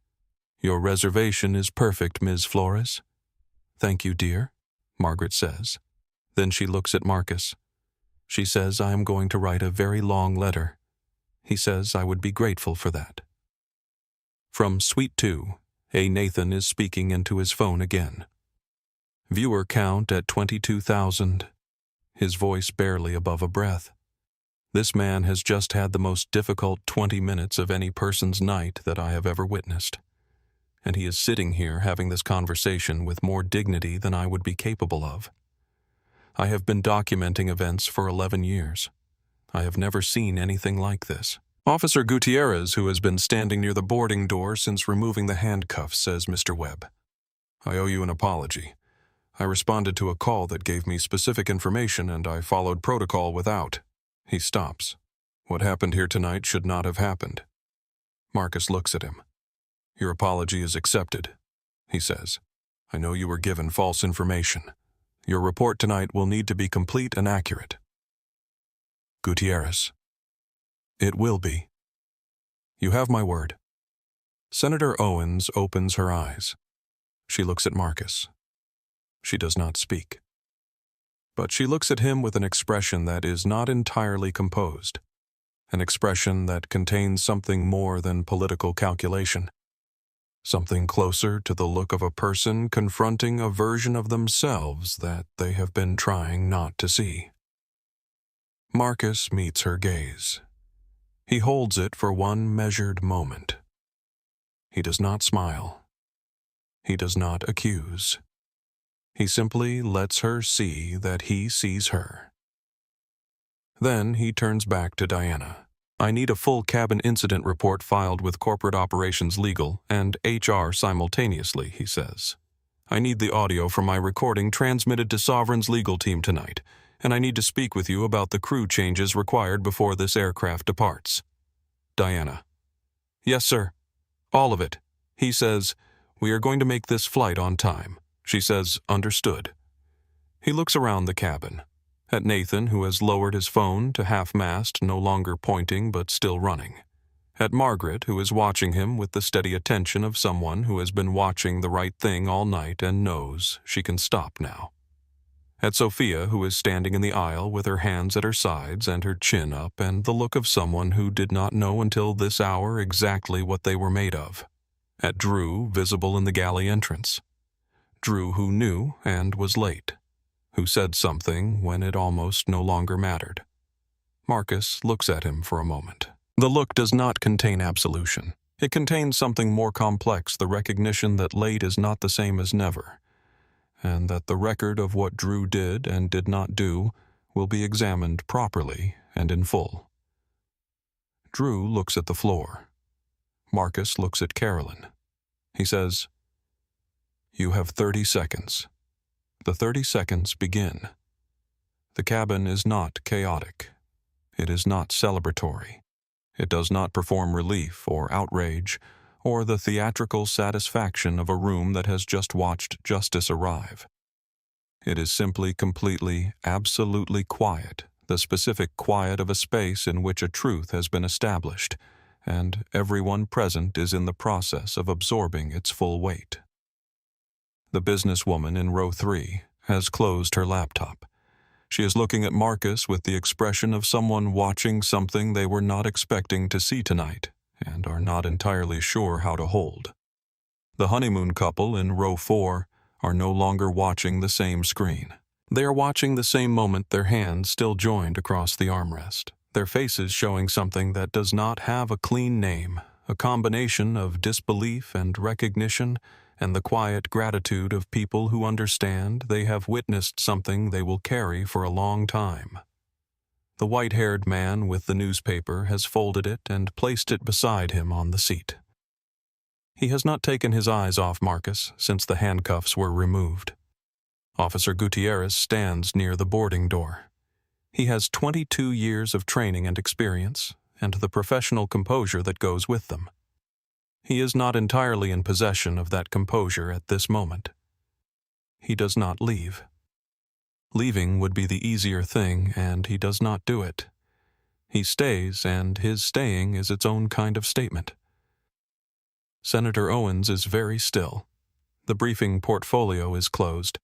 Your reservation is perfect, Ms. Flores. Thank you, dear, Margaret says. Then she looks at Marcus. She says I am going to write a very long letter. He says I would be grateful for that. From Suite 2, A. Nathan is speaking into his phone again. Viewer count at 22,000. His voice barely above a breath. This man has just had the most difficult 20 minutes of any person's night that I have ever witnessed. And he is sitting here having this conversation with more dignity than I would be capable of. I have been documenting events for 11 years. I have never seen anything like this. Officer Gutierrez, who has been standing near the boarding door since removing the handcuffs, says Mr. Webb. I owe you an apology. I responded to a call that gave me specific information and I followed protocol without. He stops. What happened here tonight should not have happened. Marcus looks at him. Your apology is accepted, he says. I know you were given false information. Your report tonight will need to be complete and accurate. Gutierrez. It will be. You have my word. Senator Owens opens her eyes. She looks at Marcus. She does not speak. But she looks at him with an expression that is not entirely composed, an expression that contains something more than political calculation, something closer to the look of a person confronting a version of themselves that they have been trying not to see. Marcus meets her gaze. He holds it for one measured moment. He does not smile. He does not accuse. He simply lets her see that he sees her. Then he turns back to Diana. I need a full cabin incident report filed with Corporate Operations Legal and HR simultaneously, he says. I need the audio from my recording transmitted to Sovereign's legal team tonight, and I need to speak with you about the crew changes required before this aircraft departs. Diana. Yes, sir. All of it. He says, we are going to make this flight on time. She says, understood. He looks around the cabin. At Nathan, who has lowered his phone to half-mast, no longer pointing but still running. At Margaret, who is watching him with the steady attention of someone who has been watching the right thing all night and knows she can stop now. At Sophia, who is standing in the aisle with her hands at her sides and her chin up and the look of someone who did not know until this hour exactly what they were made of. At Drew, visible in the galley entrance. Drew who knew and was late. Who said something when it almost no longer mattered. Marcus looks at him for a moment. The look does not contain absolution. It contains something more complex, the recognition that late is not the same as never, and that the record of what Drew did and did not do will be examined properly and in full. Drew looks at the floor. Marcus looks at Carolyn. He says, You have 30 seconds. The 30 seconds begin. The cabin is not chaotic. It is not celebratory. It does not perform relief or outrage or the theatrical satisfaction of a room that has just watched justice arrive. It is simply completely, absolutely quiet, the specific quiet of a space in which a truth has been established, and everyone present is in the process of absorbing its full weight. The businesswoman in row 3 has closed her laptop. She is looking at Marcus with the expression of someone watching something they were not expecting to see tonight and are not entirely sure how to hold. The honeymoon couple in row 4 are no longer watching the same screen. They are watching the same moment, their hands still joined across the armrest, their faces showing something that does not have a clean name, a combination of disbelief and recognition and the quiet gratitude of people who understand they have witnessed something they will carry for a long time. The white-haired man with the newspaper has folded it and placed it beside him on the seat. He has not taken his eyes off Marcus since the handcuffs were removed. Officer Gutierrez stands near the boarding door. He has 22 years of training and experience, and the professional composure that goes with them. He is not entirely in possession of that composure at this moment. He does not leave. Leaving would be the easier thing, and he does not do it. He stays, and his staying is its own kind of statement. Senator Owens is very still. The briefing portfolio is closed.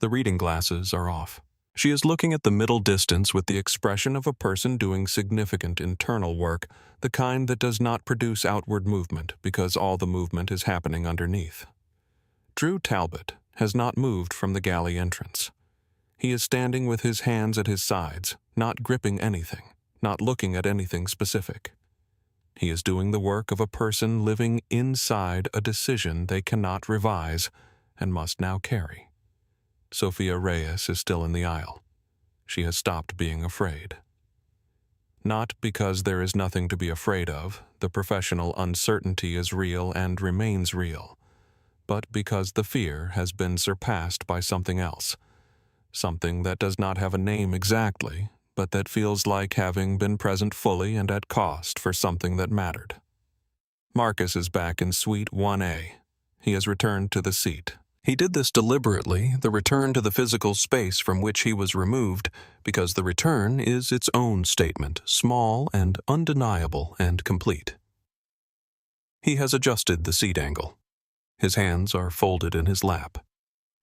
The reading glasses are off. She is looking at the middle distance with the expression of a person doing significant internal work, the kind that does not produce outward movement because all the movement is happening underneath. Drew Talbot has not moved from the galley entrance. He is standing with his hands at his sides, not gripping anything, not looking at anything specific. He is doing the work of a person living inside a decision they cannot revise and must now carry. Sophia Reyes is still in the aisle. She has stopped being afraid. Not because there is nothing to be afraid of, the professional uncertainty is real and remains real, but because the fear has been surpassed by something else, something that does not have a name exactly, but that feels like having been present fully and at cost for something that mattered. Marcus is back in Suite 1A. He has returned to the seat. He did this deliberately, the return to the physical space from which he was removed, because the return is its own statement, small and undeniable and complete. He has adjusted the seat angle. His hands are folded in his lap.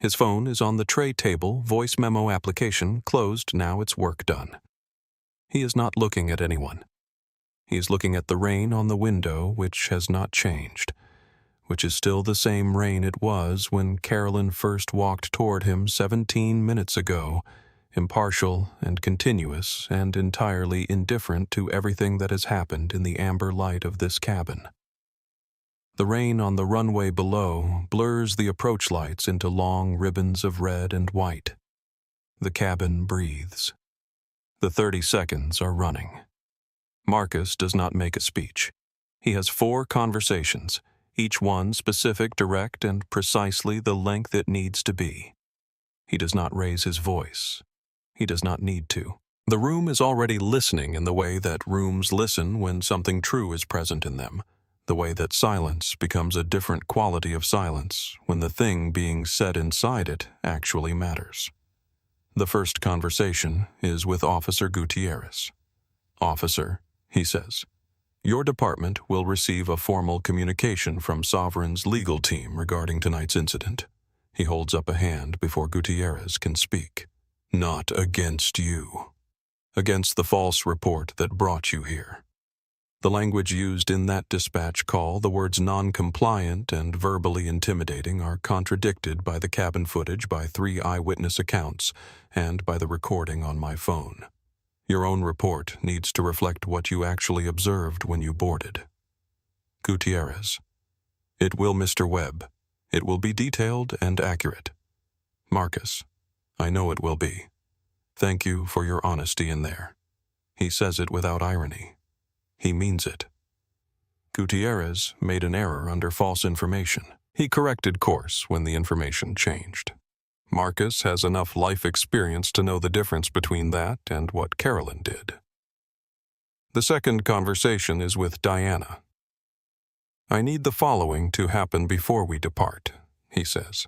His phone is on the tray table, voice memo application closed, now its work done. He is not looking at anyone. He is looking at the rain on the window, which has not changed, which is still the same rain it was when Carolyn first walked toward him 17 minutes ago impartial and continuous and entirely indifferent to everything that has happened in the amber light of this cabin. The rain on the runway below blurs the approach lights into long ribbons of red and white. The cabin breathes. The 30 seconds are running. Marcus does not make a speech. He has 4 conversations, each one specific, direct, and precisely the length it needs to be. He does not raise his voice. He does not need to. The room is already listening in the way that rooms listen when something true is present in them, the way that silence becomes a different quality of silence when the thing being said inside it actually matters. The first conversation is with Officer Gutierrez. "Officer," he says, "your department will receive a formal communication from Sovereign's legal team regarding tonight's incident." He holds up a hand before Gutierrez can speak. "Not against you. Against the false report that brought you here." The language used in that dispatch call, the words non-compliant and verbally intimidating, are contradicted by the cabin footage, by 3 eyewitness accounts, and by the recording on my phone. Your own report needs to reflect what you actually observed when you boarded. Gutierrez: "It will, Mr. Webb. It will be detailed and accurate." Marcus: "I know it will be. Thank you for your honesty in there." He says it without irony. He means it. Gutierrez made an error under false information. He corrected course when the information changed. Marcus has enough life experience to know the difference between that and what Carolyn did. The second conversation is with Diana. "I need the following to happen before we depart," he says.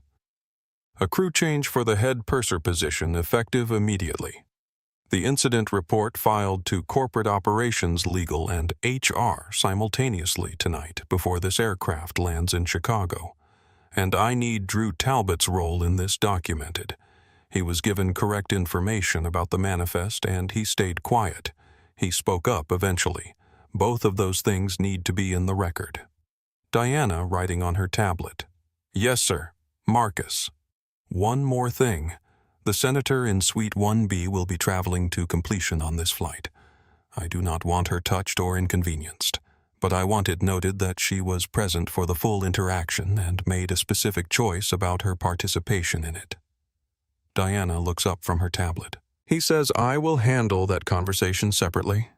"A crew change for the head purser position effective immediately. The incident report filed to Corporate Operations, Legal, and HR simultaneously tonight before this aircraft lands in Chicago. And I need Drew Talbot's role in this documented. He was given correct information about the manifest and he stayed quiet. He spoke up eventually. Both of those things need to be in the record." Diana, writing on her tablet: "Yes, sir. Marcus. One more thing. The senator in Suite 1B will be traveling to completion on this flight. I do not want her touched or inconvenienced, but I want it noted that she was present for the full interaction and made a specific choice about her participation in it." Diana looks up from her tablet. He says, "I will handle that conversation separately."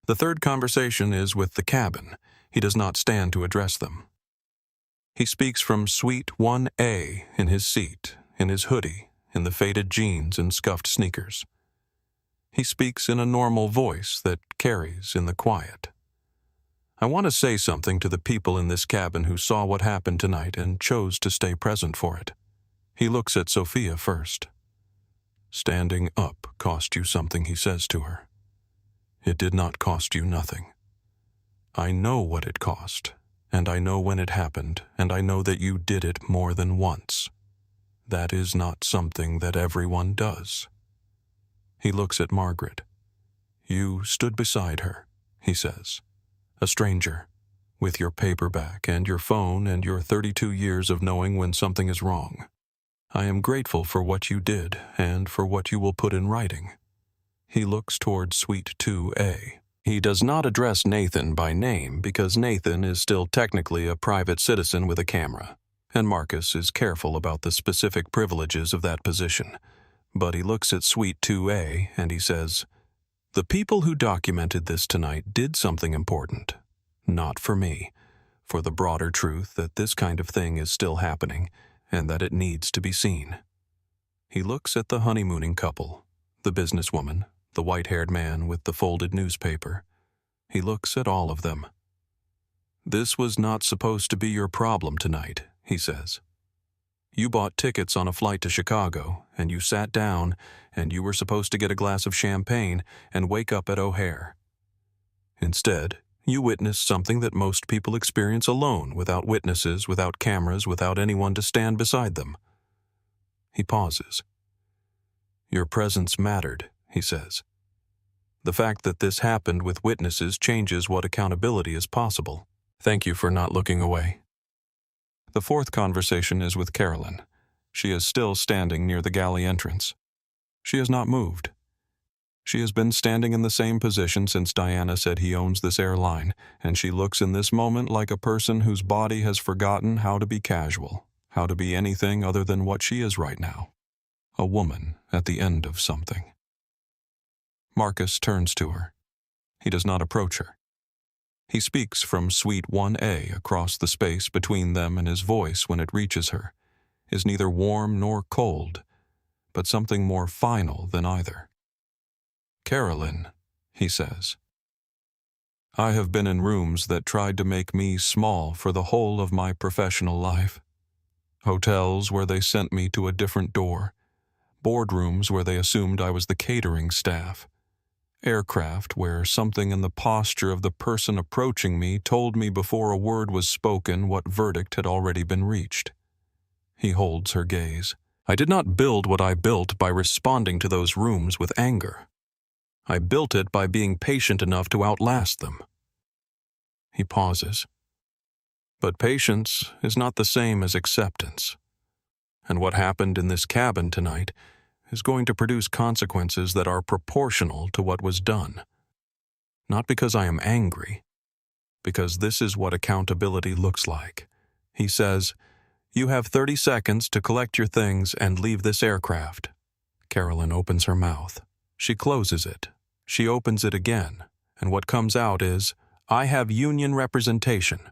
The third conversation is with the cabin. He does not stand to address them. He speaks from Suite 1A in his seat, in his hoodie, in the faded jeans and scuffed sneakers. He speaks in a normal voice that carries in the quiet. "I want to say something to the people in this cabin who saw what happened tonight and chose to stay present for it." He looks at Sophia first. "Standing up cost you something," he says to her. "It did not cost you nothing. I know what it cost, and I know when it happened, and I know that you did it more than once. That is not something that everyone does." He looks at Margaret. "You stood beside her," he says, "a stranger, with your paperback and your phone and your 32 years of knowing when something is wrong. I am grateful for what you did and for what you will put in writing." He looks toward Suite 2A. He does not address Nathan by name because Nathan is still technically a private citizen with a camera, and Marcus is careful about the specific privileges of that position. But he looks at Suite 2A and he says, "The people who documented this tonight did something important. Not for me, for the broader truth that this kind of thing is still happening and that it needs to be seen." He looks at the honeymooning couple, the businesswoman, the white-haired man with the folded newspaper. He looks at all of them. "This was not supposed to be your problem tonight," he says. "You bought tickets on a flight to Chicago, and you sat down, and you were supposed to get a glass of champagne and wake up at O'Hare. Instead, you witnessed something that most people experience alone, without witnesses, without cameras, without anyone to stand beside them." He pauses. "Your presence mattered," he says. "The fact that this happened with witnesses changes what accountability is possible. Thank you for not looking away." The fourth conversation is with Carolyn. She is still standing near the galley entrance. She has not moved. She has been standing in the same position since Diana said he owns this airline, and she looks in this moment like a person whose body has forgotten how to be casual, how to be anything other than what she is right now. A woman at the end of something. Marcus turns to her. He does not approach her. He speaks from Suite 1A across the space between them, and his voice, when it reaches her, is neither warm nor cold, but something more final than either. "Carolyn," he says. "I have been in rooms that tried to make me small for the whole of my professional life. Hotels where they sent me to a different door. Boardrooms where they assumed I was the catering staff. Aircraft where something in the posture of the person approaching me told me before a word was spoken what verdict had already been reached." He holds her gaze. "I did not build what I built by responding to those rooms with anger. I built it by being patient enough to outlast them." He pauses. "But patience is not the same as acceptance. And what happened in this cabin tonight is going to produce consequences that are proportional to what was done. Not because I am angry, because this is what accountability looks like." He says, "You have 30 seconds to collect your things and leave this aircraft." Carolyn opens her mouth. She closes it. She opens it again, and what comes out is, "I have union representation.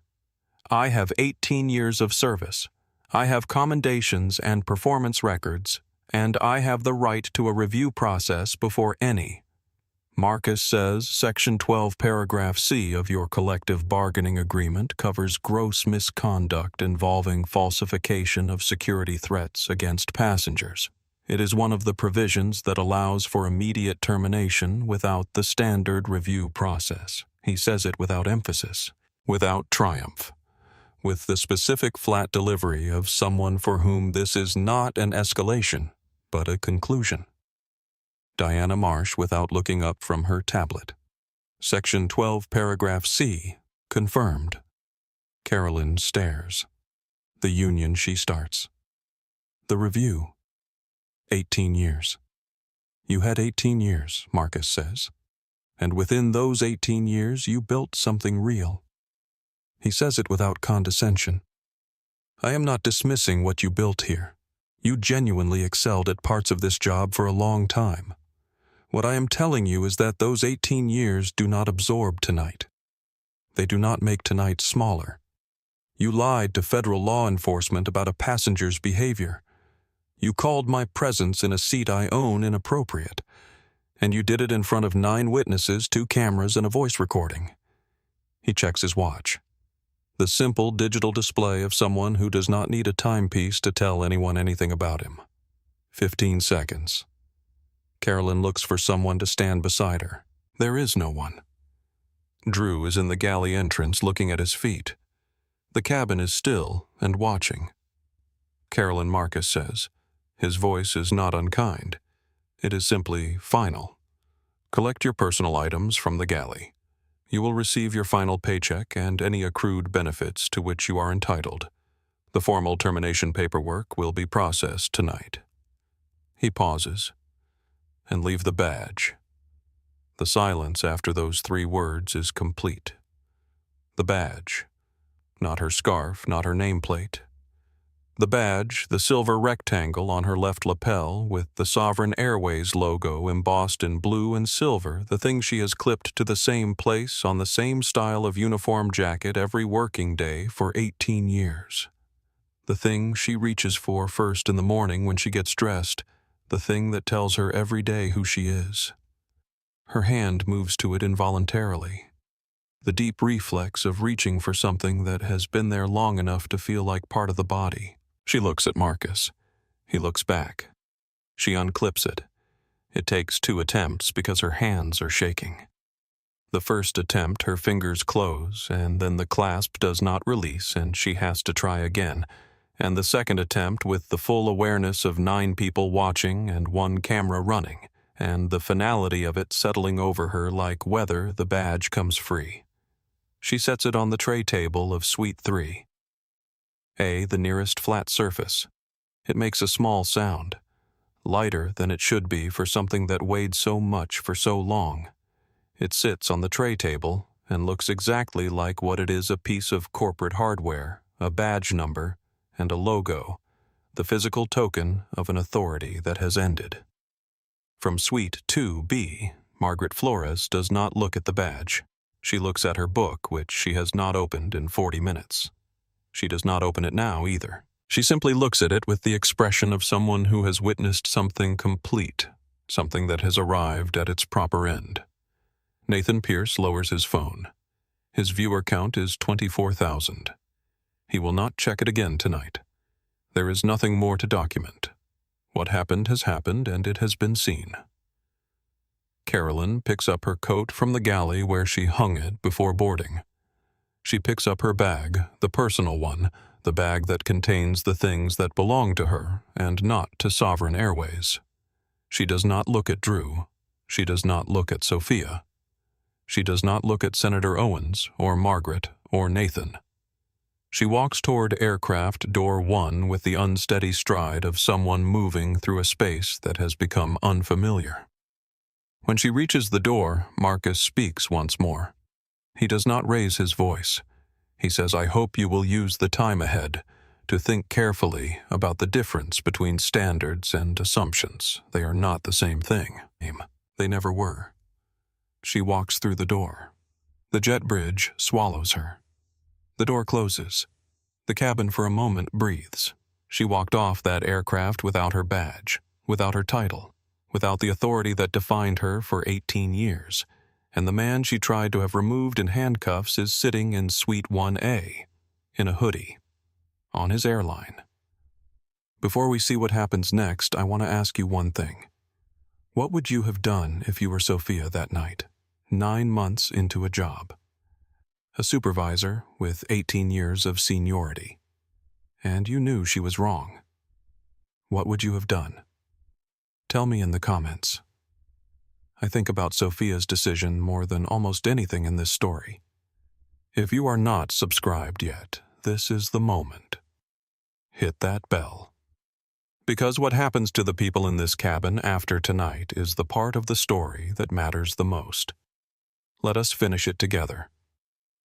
I have 18 years of service. I have commendations and performance records, and I have the right to a review process before any." Marcus says Section 12, Paragraph C of your collective bargaining agreement covers gross misconduct involving falsification of security threats against passengers. It is one of the provisions that allows for immediate termination without the standard review process. He says it without emphasis, without triumph, with the specific flat delivery of someone for whom this is not an escalation, but a conclusion. Diana Marsh, without looking up from her tablet. Section 12, Paragraph C, confirmed. Carolyn stares. The union she starts. The review. 18 years. You had 18 years, Marcus says. And within those 18 years, you built something real. He says it without condescension. I am not dismissing what you built here. You genuinely excelled at parts of this job for a long time. What I am telling you is that those 18 years do not absorb tonight. They do not make tonight smaller. You lied to federal law enforcement about a passenger's behavior. You called my presence in a seat I own inappropriate, and you did it in front of 9 witnesses, 2 cameras, and a voice recording. He checks his watch. The simple digital display of someone who does not need a timepiece to tell anyone anything about him. 15 seconds. Carolyn looks for someone to stand beside her. There is no one. Drew is in the galley entrance looking at his feet. The cabin is still and watching. Carolyn, Marcus says. His voice is not unkind. It is simply final. Collect your personal items from the galley. You will receive your final paycheck and any accrued benefits to which you are entitled. The formal termination paperwork will be processed tonight. He pauses. And leave the badge. The silence after those 3 words is complete. The badge. Not her scarf, not her nameplate. The badge, the silver rectangle on her left lapel with the Sovereign Airways logo embossed in blue and silver, the thing she has clipped to the same place on the same style of uniform jacket every working day for 18 years. The thing she reaches for first in the morning when she gets dressed, the thing that tells her every day who she is. Her hand moves to it involuntarily. The deep reflex of reaching for something that has been there long enough to feel like part of the body. She looks at Marcus. He looks back. She unclips it. It takes 2 attempts because her hands are shaking. The first attempt, her fingers close, and then the clasp does not release, and she has to try again. And the second attempt, with the full awareness of 9 people watching and 1 camera running, and the finality of it settling over her like weather, the badge comes free. She sets it on the tray table of Suite 3. The nearest flat surface. It makes a small sound, lighter than it should be for something that weighed so much for so long. It sits on the tray table and looks exactly like what it is: a piece of corporate hardware, a badge number, and a logo, the physical token of an authority that has ended. From Suite 2B, Margaret Flores does not look at the badge. She looks at her book, which she has not opened in 40 minutes. She does not open it now either. She simply looks at it with the expression of someone who has witnessed something complete, something that has arrived at its proper end. Nathan Pierce lowers his phone. His viewer count is 24,000. He will not check it again tonight. There is nothing more to document. What happened has happened, and it has been seen. Carolyn picks up her coat from the galley where she hung it before boarding. She picks up her bag, the personal one, the bag that contains the things that belong to her and not to Sovereign Airways. She does not look at Drew. She does not look at Sophia. She does not look at Senator Owens or Margaret or Nathan. She walks toward aircraft door 1 with the unsteady stride of someone moving through a space that has become unfamiliar. When she reaches the door, Marcus speaks once more. He does not raise his voice. He says, "I hope you will use the time ahead to think carefully about the difference between standards and assumptions. They are not the same thing. They never were." She walks through the door. The jet bridge swallows her. The door closes. The cabin for a moment breathes. She walked off that aircraft without her badge, without her title, without the authority that defined her for 18 years. And the man she tried to have removed in handcuffs is sitting in Suite 1A, in a hoodie, on his airline. Before we see what happens next, I want to ask you one thing. What would you have done if you were Sophia that night, 9 months into a job? A supervisor with 18 years of seniority. And you knew she was wrong. What would you have done? Tell me in the comments. I think about Sophia's decision more than almost anything in this story. If you are not subscribed yet, this is the moment. Hit that bell. Because what happens to the people in this cabin after tonight is the part of the story that matters the most. Let us finish it together.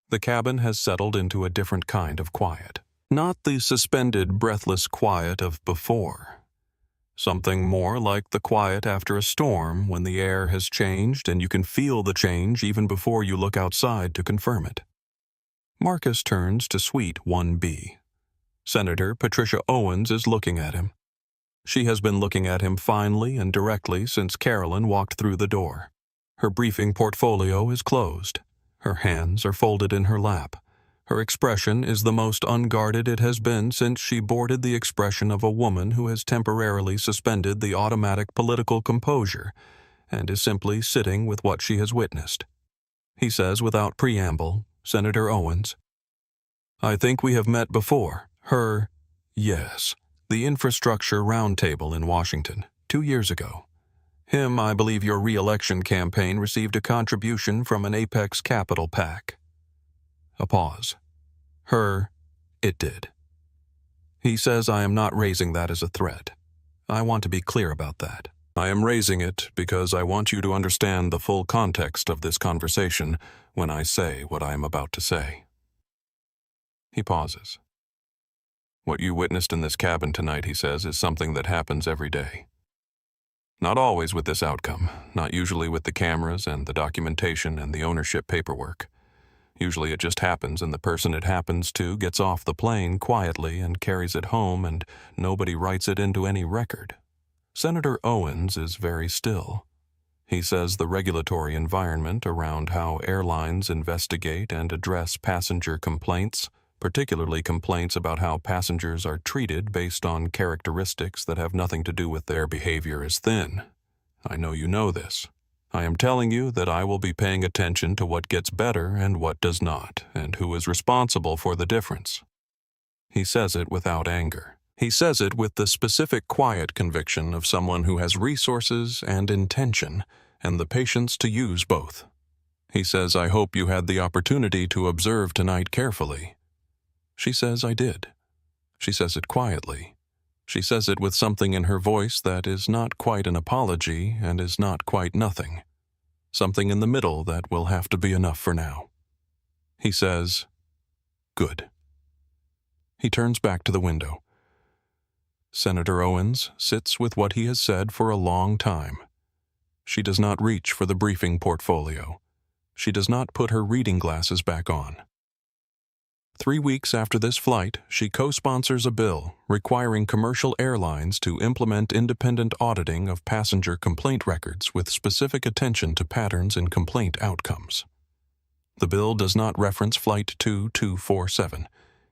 The cabin has settled into a different kind of quiet. Not the suspended, breathless quiet of before. Something more like the quiet after a storm when the air has changed and you can feel the change even before you look outside to confirm it. Marcus turns to Suite 1B. Senator Patricia Owens is looking at him. She has been looking at him finely and directly since Carolyn walked through the door. Her briefing portfolio is closed. Her hands are folded in her lap. Her expression is the most unguarded it has been since she boarded the expression of a woman who has temporarily suspended the automatic political composure and is simply sitting with what she has witnessed. He says without preamble, "Senator Owens, I think we have met before. Yes, the infrastructure roundtable in Washington, 2 years ago. Him, I believe your re-election campaign received a contribution from an Apex Capital PAC." A pause. It did. He says, "I am not raising that as a threat. I want to be clear about that. I am raising it because I want you to understand the full context of this conversation when I say what I am about to say." He pauses. "What you witnessed in this cabin tonight," he says, "is something that happens every day. Not always with this outcome, not usually with the cameras and the documentation and the ownership paperwork. Usually it just happens and the person it happens to gets off the plane quietly and carries it home and nobody writes it into any record. Senator Owens is very still. He says the regulatory environment around how airlines investigate and address passenger complaints, particularly complaints about how passengers are treated based on characteristics that have nothing to do with their behavior, is thin. I know you know this. I am telling you that I will be paying attention to what gets better and what does not, and who is responsible for the difference." He says it without anger. He says it with the specific quiet conviction of someone who has resources and intention, and the patience to use both. He says, "I hope you had the opportunity to observe tonight carefully." She says, "I did." She says it quietly. She says it with something in her voice that is not quite an apology and is not quite nothing. Something in the middle that will have to be enough for now. He says, "Good." He turns back to the window. Senator Owens sits with what he has said for a long time. She does not reach for the briefing portfolio. She does not put her reading glasses back on. 3 weeks after this flight, she co-sponsors a bill requiring commercial airlines to implement independent auditing of passenger complaint records with specific attention to patterns in complaint outcomes. The bill does not reference Flight 2247.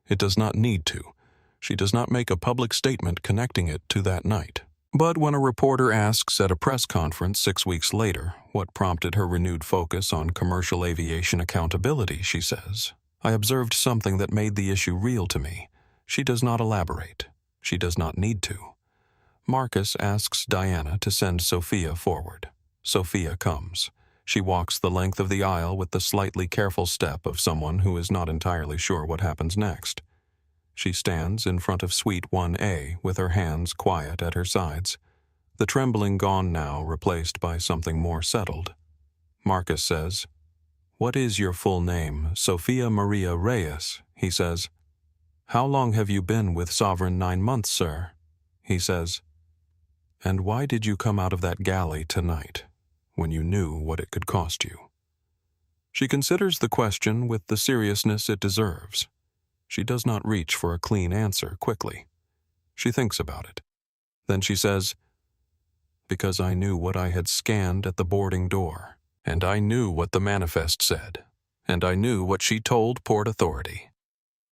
It does not need to. She does not make a public statement connecting it to that night. But when a reporter asks at a press conference 6 weeks later what prompted her renewed focus on commercial aviation accountability, she says, "I observed something that made the issue real to me." She does not elaborate. She does not need to. Marcus asks Diana to send Sophia forward. Sophia comes. She walks the length of the aisle with the slightly careful step of someone who is not entirely sure what happens next. She stands in front of Suite 1A with her hands quiet at her sides, the trembling gone now, replaced by something more settled. Marcus says, "What is your full name?" "Sophia Maria Reyes," he says. "How long have you been with Sovereign?" "9 months, sir," he says. "And why did you come out of that galley tonight, when you knew what it could cost you?" She considers the question with the seriousness it deserves. She does not reach for a clean answer quickly. She thinks about it. Then she says, "Because I knew what I had scanned at the boarding door, and I knew what the manifest said, and I knew what she told Port Authority.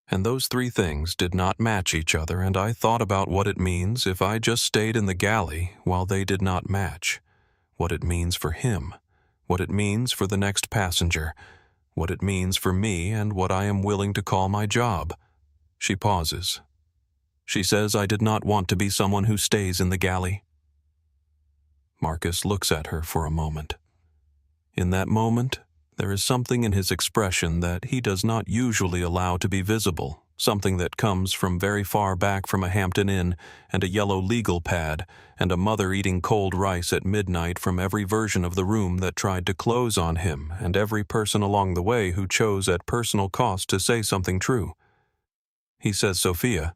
And those 3 things did not match each other, and I thought about what it means if I just stayed in the galley while they did not match, what it means for him, what it means for the next passenger, what it means for me, and what I am willing to call my job." She pauses. She says, "I did not want to be someone who stays in the galley." Marcus looks at her for a moment. In that moment, there is something in his expression that he does not usually allow to be visible, something that comes from very far back from a Hampton Inn and a yellow legal pad and a mother eating cold rice at midnight from every version of the room that tried to close on him and every person along the way who chose at personal cost to say something true. He says, "Sophia,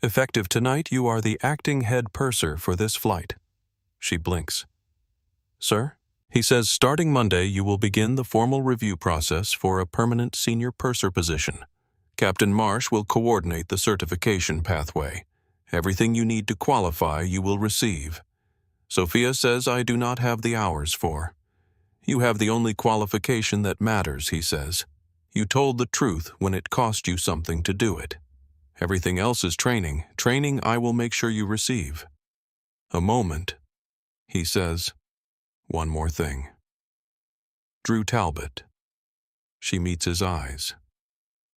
effective tonight, you are the acting head purser for this flight." She blinks. "Sir?" He says, "Starting Monday, you will begin the formal review process for a permanent senior purser position. Captain Marsh will coordinate the certification pathway. Everything you need to qualify you will receive. Sophia says I do not have the hours for. You have the only qualification that matters," he says. "You told the truth when it cost you something to do it. Everything else is training. Training I will make sure you receive." A moment. He says, "One more thing. Drew Talbot." She meets his eyes.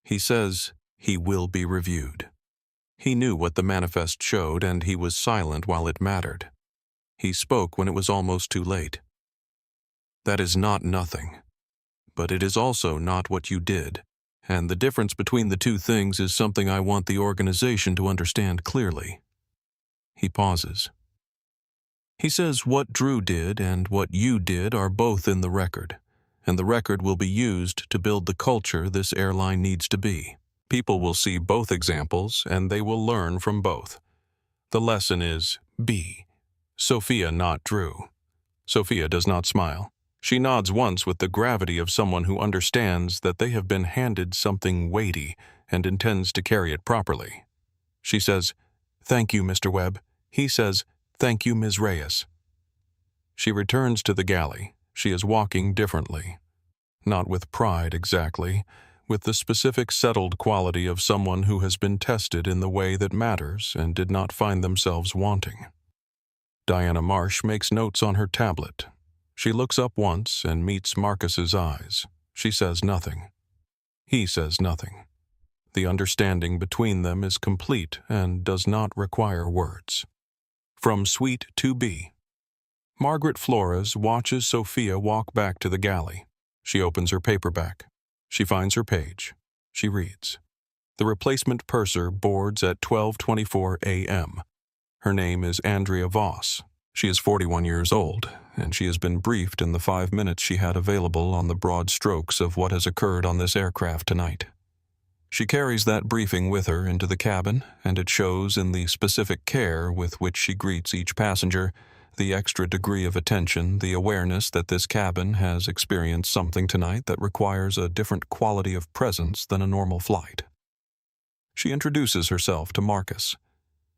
He says he will be reviewed. He knew what the manifest showed, and he was silent while it mattered. He spoke when it was almost too late. "That is not nothing. But it is also not what you did, and the difference between the 2 things is something I want the organization to understand clearly." He pauses. He says what Drew did and what you did are both in the record, and the record will be used to build the culture this airline needs to be. People will see both examples, and they will learn from both. The lesson is B. Sophia, not Drew. Sophia does not smile. She nods once with the gravity of someone who understands that they have been handed something weighty and intends to carry it properly. She says, "Thank you, Mr. Webb." He says, "Thank you, Ms. Reyes." She returns to the galley. She is walking differently. Not with pride exactly, with the specific settled quality of someone who has been tested in the way that matters and did not find themselves wanting. Diana Marsh makes notes on her tablet. She looks up once and meets Marcus's eyes. She says nothing. He says nothing. The understanding between them is complete and does not require words. From Suite 2B. Margaret Flores watches Sophia walk back to the galley. She opens her paperback. She finds her page. She reads. The replacement purser boards at 12:24 a.m. Her name is Andrea Voss. She is 41 years old, and she has been briefed in the 5 minutes she had available on the broad strokes of what has occurred on this aircraft tonight. She carries that briefing with her into the cabin, and it shows in the specific care with which she greets each passenger, the extra degree of attention, the awareness that this cabin has experienced something tonight that requires a different quality of presence than a normal flight. She introduces herself to Marcus.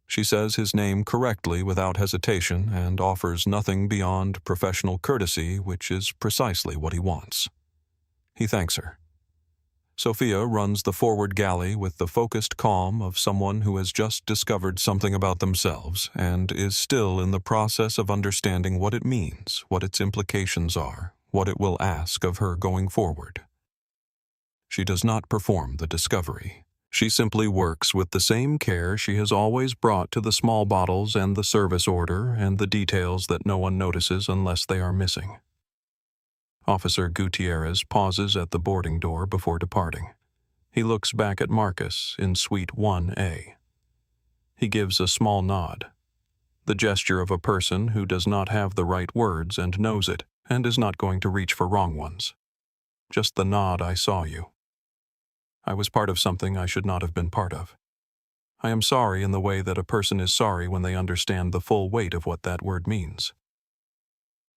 She says his name correctly without hesitation and offers nothing beyond professional courtesy, which is precisely what he wants. He thanks her. Sophia runs the forward galley with the focused calm of someone who has just discovered something about themselves and is still in the process of understanding what it means, what its implications are, what it will ask of her going forward. She does not perform the discovery. She simply works with the same care she has always brought to the small bottles and the service order and the details that no one notices unless they are missing. Officer Gutierrez pauses at the boarding door before departing. He looks back at Marcus in Suite 1A. He gives a small nod, the gesture of a person who does not have the right words and knows it, and is not going to reach for wrong ones. Just the nod, I saw you. I was part of something I should not have been part of. I am sorry in the way that a person is sorry when they understand the full weight of what that word means.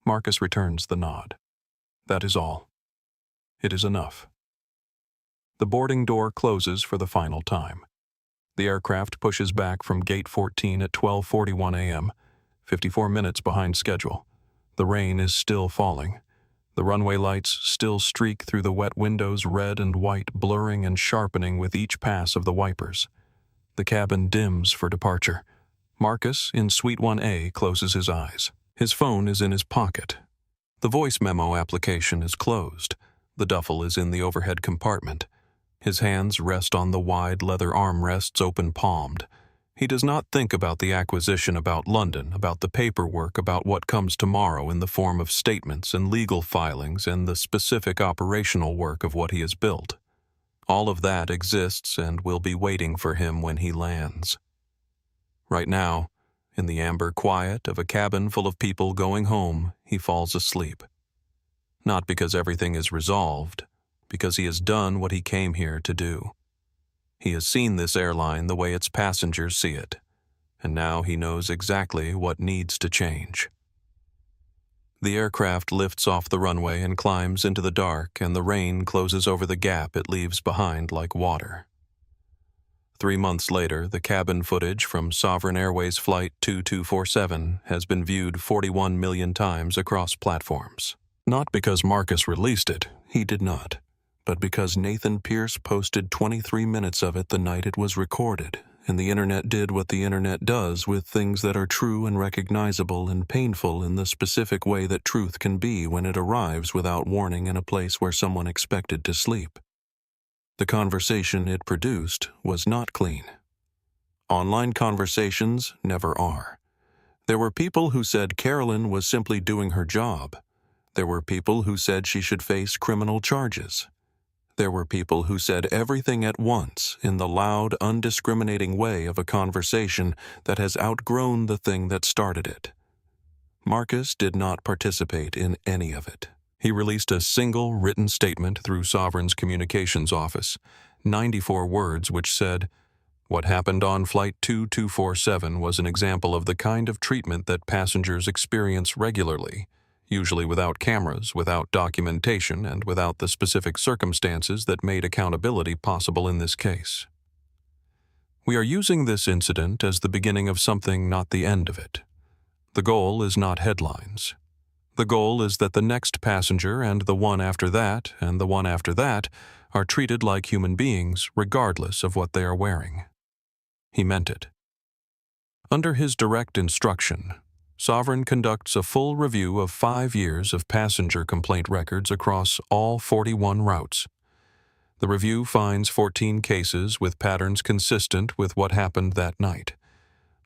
Marcus returns the nod. That is all. It is enough. The boarding door closes for the final time. The aircraft pushes back from Gate 14 at 12:41 a.m., 54 minutes behind schedule. The rain is still falling. The runway lights still streak through the wet windows, red and white, blurring and sharpening with each pass of the wipers. The cabin dims for departure. Marcus, in Suite 1A, closes his eyes. His phone is in his pocket. The voice memo application is closed. The duffel is in the overhead compartment. His hands rest on the wide leather armrests open-palmed. He does not think about the acquisition, about London, about the paperwork, about what comes tomorrow in the form of statements and legal filings and the specific operational work of what he has built. All of that exists and will be waiting for him when he lands. Right now, in the amber quiet of a cabin full of people going home, he falls asleep. Not because everything is resolved, because he has done what he came here to do. He has seen this airline the way its passengers see it, and now he knows exactly what needs to change. The aircraft lifts off the runway and climbs into the dark, and the rain closes over the gap it leaves behind like water. 3 months later, the cabin footage from Sovereign Airways Flight 2247 has been viewed 41 million times across platforms. Not because Marcus released it, he did not, but because Nathan Pierce posted 23 minutes of it the night it was recorded, and the internet did what the internet does with things that are true and recognizable and painful in the specific way that truth can be when it arrives without warning in a place where someone expected to sleep. The conversation it produced was not clean. Online conversations never are. There were people who said Carolyn was simply doing her job. There were people who said she should face criminal charges. There were people who said everything at once in the loud, undiscriminating way of a conversation that has outgrown the thing that started it. Marcus did not participate in any of it. He released a single written statement through Sovereign's communications office, 94 words, which said, "What happened on Flight 2247 was an example of the kind of treatment that passengers experience regularly, usually without cameras, without documentation, and without the specific circumstances that made accountability possible in this case. We are using this incident as the beginning of something, not the end of it. The goal is not headlines. The goal is that the next passenger and the one after that and the one after that are treated like human beings regardless of what they are wearing." He meant it. Under his direct instruction, Sovereign conducts a full review of 5 years of passenger complaint records across all 41 routes. The review finds 14 cases with patterns consistent with what happened that night.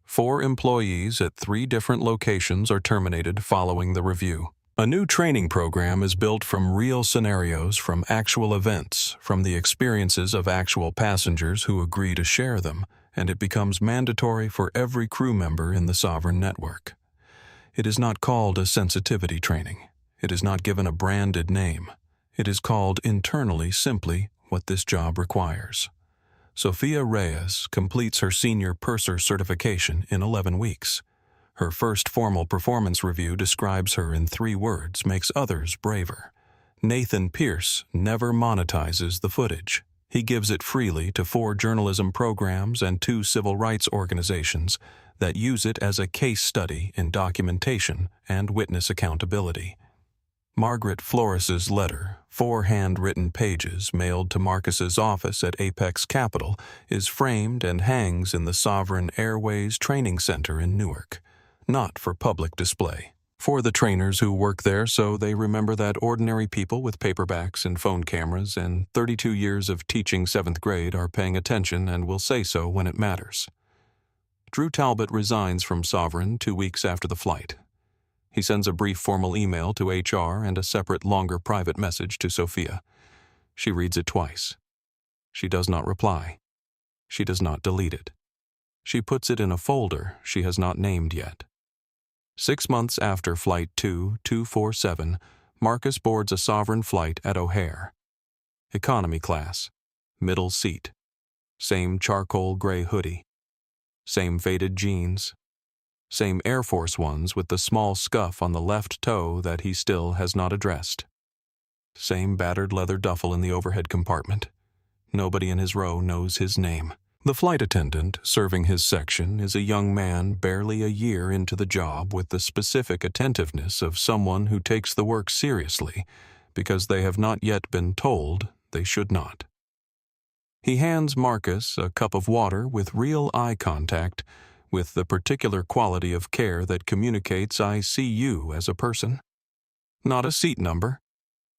4 employees at 3 different locations are terminated following the review. A new training program is built from real scenarios, from actual events, from the experiences of actual passengers who agree to share them, and it becomes mandatory for every crew member in the Sovereign network. It is not called a sensitivity training. It is not given a branded name. It is called internally simply what this job requires. Sophia Reyes completes her senior purser certification in 11 weeks. Her first formal performance review describes her in 3 words, makes others braver. Nathan Pierce never monetizes the footage. He gives it freely to 4 journalism programs and 2 civil rights organizations that use it as a case study in documentation and witness accountability. Margaret Flores's letter, 4 handwritten pages mailed to Marcus's office at Apex Capital, is framed and hangs in the Sovereign Airways Training Center in Newark. Not for public display. For the trainers who work there, so they remember that ordinary people with paperbacks and phone cameras and 32 years of teaching 7th grade are paying attention and will say so when it matters. Drew Talbot resigns from Sovereign 2 weeks after the flight. He sends a brief formal email to HR and a separate, longer private message to Sophia. She reads it twice. She does not reply. She does not delete it. She puts it in a folder she has not named yet. 6 months after Flight 2247, Marcus boards a Sovereign flight at O'Hare. Economy class. Middle seat. Same charcoal gray hoodie. Same faded jeans. Same Air Force ones with the small scuff on the left toe that he still has not addressed. Same battered leather duffel in the overhead compartment. Nobody in his row knows his name. The flight attendant serving his section is a young man barely a year into the job with the specific attentiveness of someone who takes the work seriously because they have not yet been told they should not. He hands Marcus a cup of water with real eye contact, with the particular quality of care that communicates I see you as a person. Not a seat number,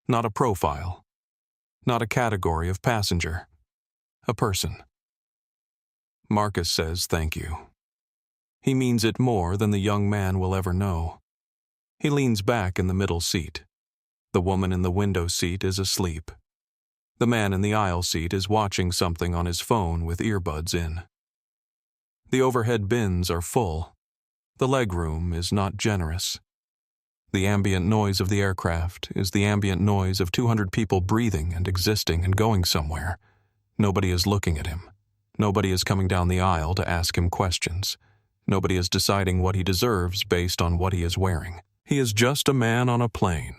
not a profile, not a category of passenger, a person. Marcus says thank you. He means it more than the young man will ever know. He leans back in the middle seat. The woman in the window seat is asleep. The man in the aisle seat is watching something on his phone with earbuds in. The overhead bins are full. The legroom is not generous. The ambient noise of the aircraft is the ambient noise of 200 people breathing and existing and going somewhere. Nobody is looking at him. Nobody is coming down the aisle to ask him questions. Nobody is deciding what he deserves based on what he is wearing. He is just a man on a plane,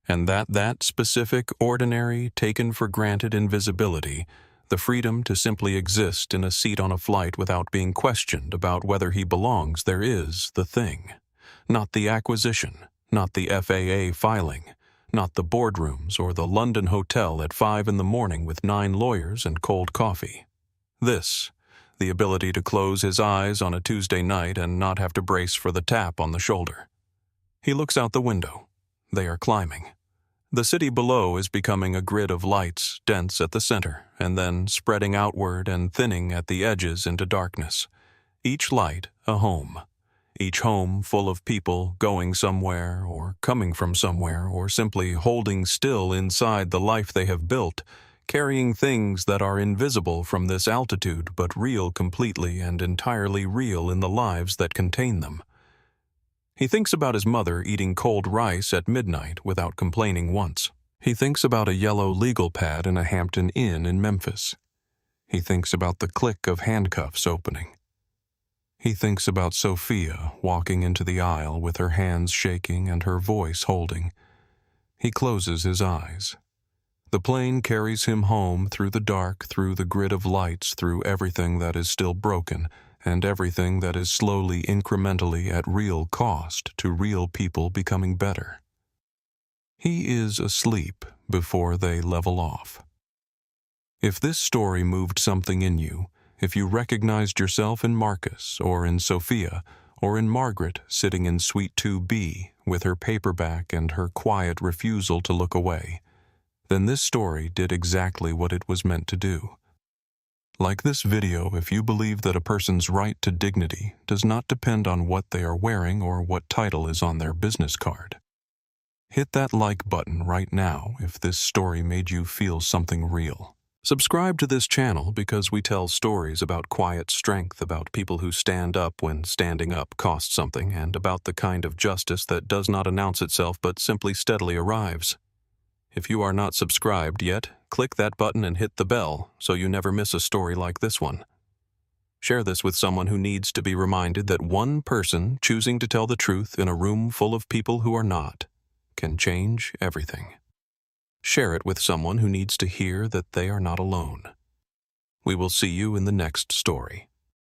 and that specific, ordinary, taken-for-granted invisibility, the freedom to simply exist in a seat on a flight without being questioned about whether he belongs there is the thing. Not the acquisition, not the FAA filing, not the boardrooms or the London hotel at 5 a.m. with 9 lawyers and cold coffee. This, the ability to close his eyes on a Tuesday night and not have to brace for the tap on the shoulder. He looks out the window. They are climbing. The city below is becoming a grid of lights, dense at the center, and then spreading outward and thinning at the edges into darkness. Each light a home. Each home full of people going somewhere or coming from somewhere or simply holding still inside the life they have built, carrying things that are invisible from this altitude but real completely and entirely real in the lives that contain them. He thinks about his mother eating cold rice at midnight without complaining once. He thinks about a yellow legal pad in a Hampton Inn in Memphis. He thinks about the click of handcuffs opening. He thinks about Sophia walking into the aisle with her hands shaking and her voice holding. He closes his eyes. The plane carries him home through the dark, through the grid of lights, through everything that is still broken, and everything that is slowly, incrementally, at real cost to real people becoming better. He is asleep before they level off. If this story moved something in you, if you recognized yourself in Marcus, or in Sophia, or in Margaret sitting in Suite 2B with her paperback and her quiet refusal to look away, then this story did exactly what it was meant to do. Like this video, if you believe that a person's right to dignity does not depend on what they are wearing or what title is on their business card. Hit that like button right now if this story made you feel something real. Subscribe to this channel because we tell stories about quiet strength, about people who stand up when standing up costs something, and about the kind of justice that does not announce itself but simply steadily arrives. If you are not subscribed yet, click that button and hit the bell so you never miss a story like this one. Share this with someone who needs to be reminded that one person choosing to tell the truth in a room full of people who are not can change everything. Share it with someone who needs to hear that they are not alone. We will see you in the next story.